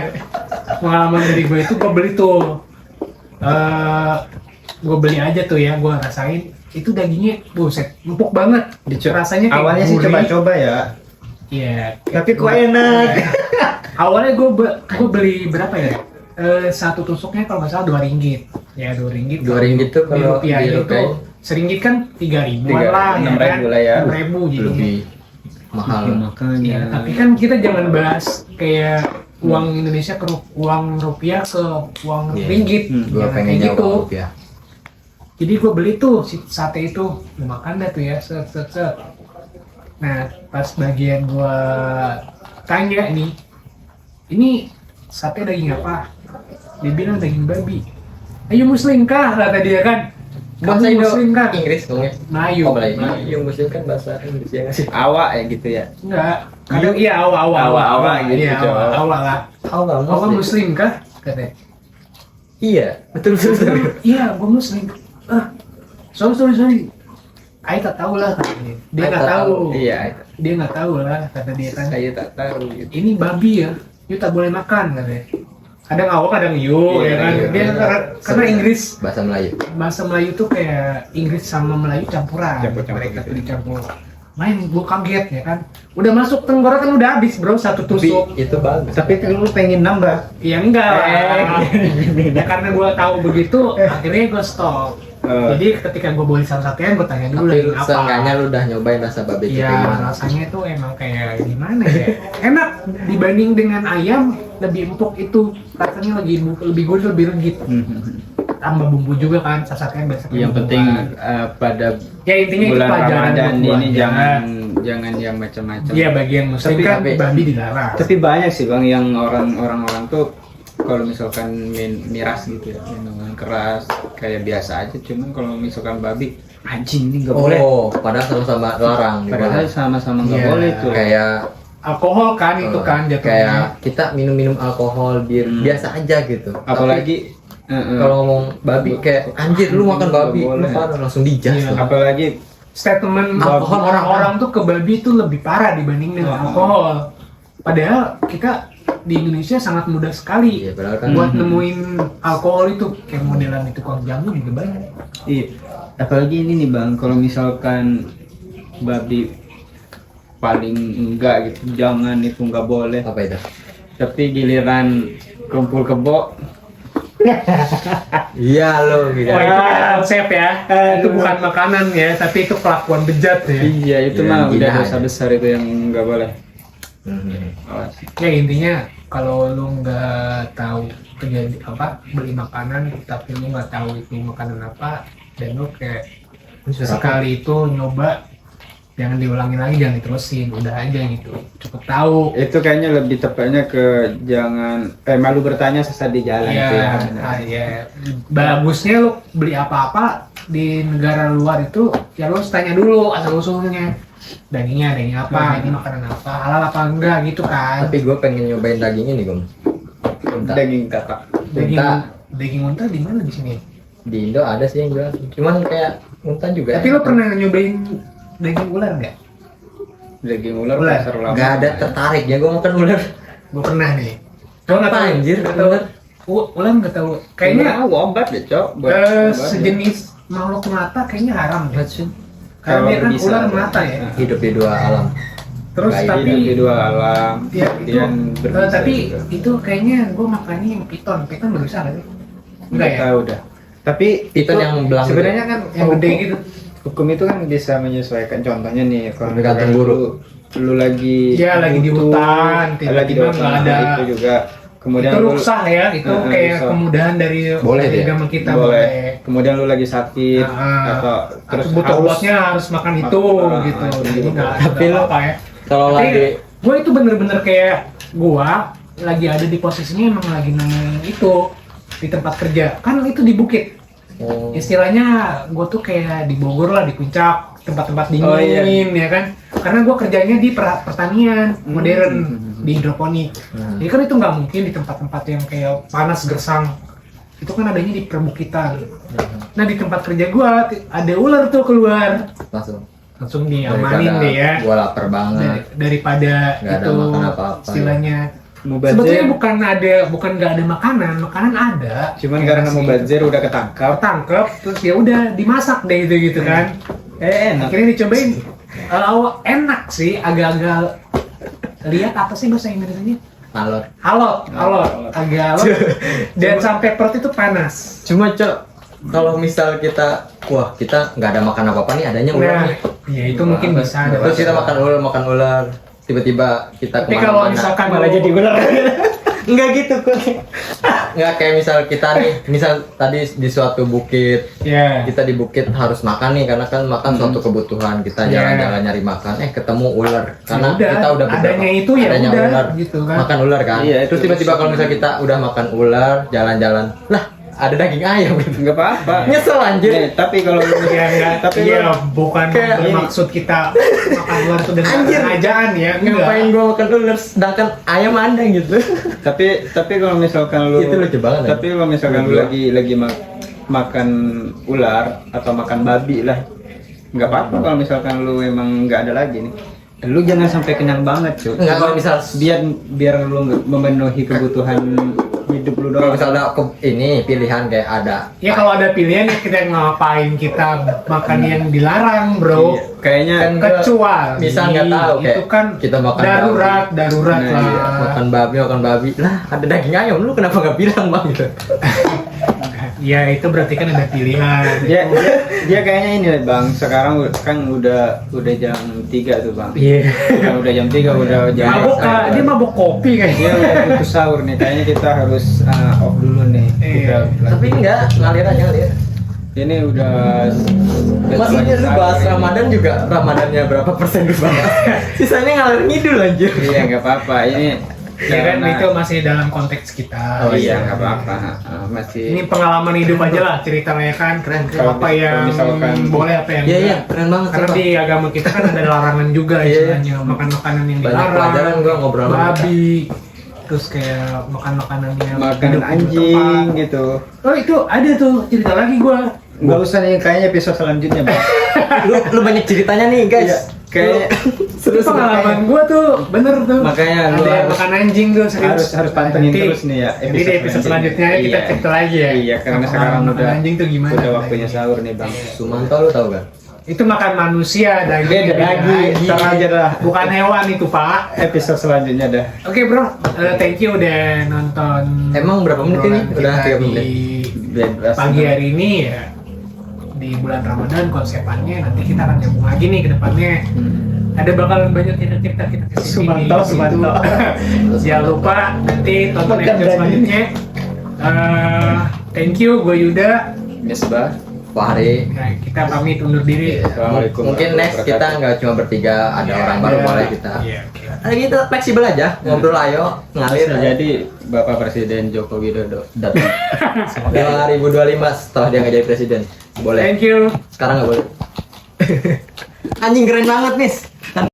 pengalaman dari gue itu gue beli tuh. Gue beli aja tuh ya, gue rasain itu dagingnya buset empuk banget. Rasanya kayak awalnya sih gurih. coba-coba ya, Iya. tapi kok enak. Awalnya gue beli berapa ya? Satu tusuknya kalau nggak salah RM2. Ya RM2. RM2 tuh kalau di rupiah di itu rupiah seringgit kan 3.000-an lah, ya 6.000 kan? lah ya. 6.000 jadi. lebih mahal. Makanya. Ya, tapi kan kita jangan bahas kayak uang Indonesia ke uang rupiah ke uang Iya. ringgit. Gue Jangan pengen kayak nyawa gitu. rupiah. Jadi gue beli tuh si sate itu, gue makan dah tuh ya, set. Nah, pas bagian gue tanya ini sate daging apa? Dia bilang daging babi. Ayo muslim kah? Kata dia kan. Bahasa Kamu Indo muslim kah? Inggris ngomongnya. Melayu. Oh, Melayu. Yang muslim kan bahasa Inggris ya nggak sih? Awak ya gitu ya. Enggak. Kadang iya awal. Awal gitu, Iya, coba. awal lah. Awal muslim kah? Katanya. Iya, betul. Iya, gue muslim. Sorry. Ayo tak tahu lah katanya. Dia nggak tahu. Iya, Dia nggak tahu lah kata dia kan. saya tak tahu gitu. Ini babi ya, you tak boleh makan katanya. Kadang awal kadang you Iya, ya kan. iya, Dia iya. karena Inggris, Bahasa Melayu. bahasa Melayu tuh kayak Inggris sama Melayu campuran. Campur-campur Mereka gitu tuh dicampur. Main gue kaget ya kan. Udah masuk tenggorokan udah habis bro, satu Tapi tusuk. itu bagus. Tapi kan lu pengen nambah. Ya enggak lah. Ya karena gue tahu begitu, akhirnya gue stop. Jadi ketika gue beli satu-satuan, gue tanya dulu Tapi lagi apa. seenggaknya lu udah nyobain rasa babi itu Iya, kayak gimana? rasanya tuh emang kayak gimana ya? Enak dibanding dengan ayam, lebih empuk itu. Rasanya lebih gurih, lebih legit. Tambah bumbu juga kan, sasaknya biasanya. Yang penting pada ya intinya itu bulan pelajaran Ramadan buat gua ini aja. jangan yang macam-macam. Iya, bagian muslim Tapi- kan babi dilarang. Tapi banyak sih bang yang orang tuh kalau misalkan miras gitu ya, minuman keras kayak biasa aja, cuman kalau misalkan babi anjing ini nggak boleh. Oh, padahal sama-sama larang. Padahal Boleh. sama-sama nggak Iya. boleh tuh. Kayak Alkohol kan itu kan jatuhnya. kayak kita minum alkohol bir biasa aja gitu. Apalagi Tapi kalau ngomong babi kayak anjir lu makan babi, lu Boleh. parah langsung dijas Iya. tuh. apalagi Statement Alkohol orang-orang tuh ke babi itu lebih parah dibanding dengan alkohol. Padahal kita di Indonesia sangat mudah sekali Iya, padahal kan buat nemuin alkohol itu, kayak modelan itu tukang jamu juga banyak. iya, apalagi ini nih bang, kalau misalkan babi paling enggak gitu, jangan itu nggak boleh. apa itu? Tapi giliran kumpul kebo, Iya lo gitu. Oh, itu kan konsep ya. Itu bukan makanan ya, tapi itu kelakuan bejat ya. iya itu Iya, mah udah gila dosa ya. besar itu yang nggak boleh. Mhm. Awas. Ya intinya kalau lu nggak tahu terjadi apa beli makanan, tapi lu nggak tahu itu makanan apa, dan lu kayak Ini suara apa? sekali itu nyoba, jangan diulangi lagi, jangan diterusin, udah aja gitu, cukup tahu. Itu kayaknya lebih tepatnya ke jangan malu bertanya sesat di jalan Iya, itu ya. ya. Bagusnya lu beli apa-apa di negara luar itu, ya lu harus tanya dulu asal usulnya, daging apa, ini makanan apa, halal apa enggak gitu kan. Tapi gue pengen nyobain daging ini Gom. Unta. Daging kakak. Daging unta. daging unta di mana di sini? Di Indo ada sih yang jual. Cuman kayak unta juga. Tapi lo pernah nyobain daging ular nggak? Daging ular Ular. pasar lama. Gak ada tertarik ya gue makan ular. Gue pernah nih. Gue nggak Apa tahu. anjir, Nggak tahu. ular? Ular nggak tahu. Kayaknya obat deh cok. sejenis makhluk melata kayaknya haram deh. Karena Kalau dia kan bisa. ular melata ya. Hidup di dua alam. Terus Baik, tapi di dua alam. ya itu, kemudian berbisa tapi juga. itu kayaknya gue makannya yang piton. Piton berusaha nggak sih? Enggak ya? Tahu dah. Tapi Piton yang belang sebenarnya kan Yang gede gitu. hukum itu kan bisa menyesuaikan. Contohnya nih kalau Tergantung misalkan guru. lu lagi Iya, lagi di butuh, hutan, lagi di tiba-tiba hutan, nggak ada. itu juga. Kemudian Itu lu ruksah ya, itu kayak ruksah. kemudahan dari Boleh dari deh. agama kita boleh. Kemudian lu lagi sakit atau terus butuh obatnya harus makan itu Ah, gitu. itu Jadi juga. nggak Tapi nggak lo- apa ya. Kalau Tapi lagi gue itu bener-bener kayak gue lagi ada di posisinya emang lagi nemuin itu di tempat kerja. Kan itu di bukit. Istilahnya gue tuh kayak di Bogor lah, di puncak, tempat-tempat dingin Oh, iya. ya kan. Karena gue kerjanya di pertanian modern, di hidroponik. Jadi kan itu nggak mungkin di tempat-tempat yang kayak panas gersang. Itu kan adanya di perbukitan. Nah di tempat kerja gue ada ular tuh keluar. Langsung diamanin deh ya. Gue lapar banget. Daripada Nggak ada itu makan apa-apa, istilahnya Sebetulnya bukan nggak ada makanan ada. Cuman Ya, karena nasi. mubazir udah ketangkap. Ketangkep terus ya udah dimasak deh itu gitu kan. Enak. Akhirnya dicobain. Enak sih, agak-agak lihat apa sih bahasa Inggrisnya? Alot. Alot, agak alot. Dan sampai perut itu panas. Cuma Cok, kalau misal kita kita nggak ada makan apa-apa nih, adanya ular Nah, nih. ya itu mungkin bisa. Terus kita makan ular, tiba-tiba kita Tapi kalau misalkan Malah jadi ular. Enggak gitu kok. Enggak kayak misal kita nih, misal tadi di suatu bukit, ya. kita di bukit harus makan nih karena kan makan suatu kebutuhan, kita Iya. jalan-jalan nyari makan, ketemu ular karena udah, kita udah adanya itu ya adanya udah, ular, gitu kan. makan ular kan. Iya, Terus itu tiba-tiba kalau misal kita udah makan ular, jalan-jalan, lah ada daging ayam gitu. Enggak apa-apa. Nyesel anjir. Nih, tapi kalau Ya enggak, tapi ya lu- bukan kayak ini. maksud kita makan ular itu dengan Anjir. sengajaan ya. Ngapain gua makan ular sedangkan ayam ada gitu. tapi kalau misalkan lu Itu lucu banget, tapi kalau misalkan lu Berdua. lagi makan ular atau makan babi lah, nggak apa-apa kalau misalkan lu emang nggak ada lagi nih. Lu jangan sampai kenyang banget, cuy. Enggak, kalau misal biar lu memenuhi kebutuhan hidup lu kalau doang. misal ada ini pilihan kayak ada Ya kalau ada pilihan ya kita ngapain kita makan yang dilarang, bro. Iya, kayaknya Kan Kecuali misal nggak tahu itu kayak kan kita makan darurat babi. lah. Iya, makan babi lah ada daging ayam, lu kenapa nggak bilang bang gitu? Ya itu berarti kan ada pilihan. dia kayaknya ini bang, sekarang kan udah jam 3 tuh bang. Iya. Udah jam 3 udah jam Mabuk dia mabuk kopi dia kayaknya. udah butuh sahur nih, kayaknya kita harus off dulu nih. Iya. Tapi enggak, ngalir aja ngalir. Ini udah Masih lagi lu sahur bahas nih. Ramadan juga, Ramadannya berapa persen lu bahas? Sisanya ngalir ngidul anjir. Iya nggak apa-apa ini. Ya kan karena- itu masih dalam konteks kita. Oh iya nggak apa-apa. Masih. Ini pengalaman hidup aja lah ceritanya kan. Keren. Kalau Apa yang misalkan- boleh apa yang Iya enggak. iya, keren banget. Karena sumpah. di agama kita kan ada larangan juga Iya, iya. istilahnya makan makanan yang Banyak dilarang. pelajaran gua ngobrol sama babi. Terus kayak makan makanan yang Makan hidup di anjing tempat. gitu. Oh itu ada tuh cerita lagi gua. Nggak usah nih, kayaknya episode selanjutnya bang. lu banyak ceritanya nih guys. Iya, kayaknya Itu pengalaman gua tuh bener tuh. Makanya lu ada yang harus- makan anjing tuh serius. harus pantengin Nanti- terus nih ya. Nanti di episode selanjutnya ya kita Iya. cerita lagi ya. Iya, karena Makan sekarang makan anjing tuh gimana? udah waktunya sahur nih bang. Sumanto lu tahu kan? Itu makan manusia daging Beda lagi, ntar aja dah. Bukan hewan itu pak. Episode selanjutnya dah. Oke bro, thank you udah nonton. Emang berapa menit ini? obrolan Udah kita 30 menit. di pagi hari ini ya. Di bulan Ramadan konsepannya nanti kita akan nyambung lagi nih ke depannya. Ada bakalan banyak cerita-cerita kita kesini. Sumanto. Jangan lupa nanti tonton Bukan episode Dani. selanjutnya. Thank you, gue Yuda. Misbah. Fahri. Nah, kita pamit undur diri. Assalamualaikum. Mungkin next kita nggak cuma bertiga, ada orang baru Iya. boleh kita. Iya, oke. Kita fleksibel aja, ngobrol ayo, ngalir. Bisa jadi Bapak Presiden Joko Widodo. datang. 2025 setelah dia nggak jadi presiden. Boleh. Thank you. Sekarang nggak boleh. Anjing keren banget nih.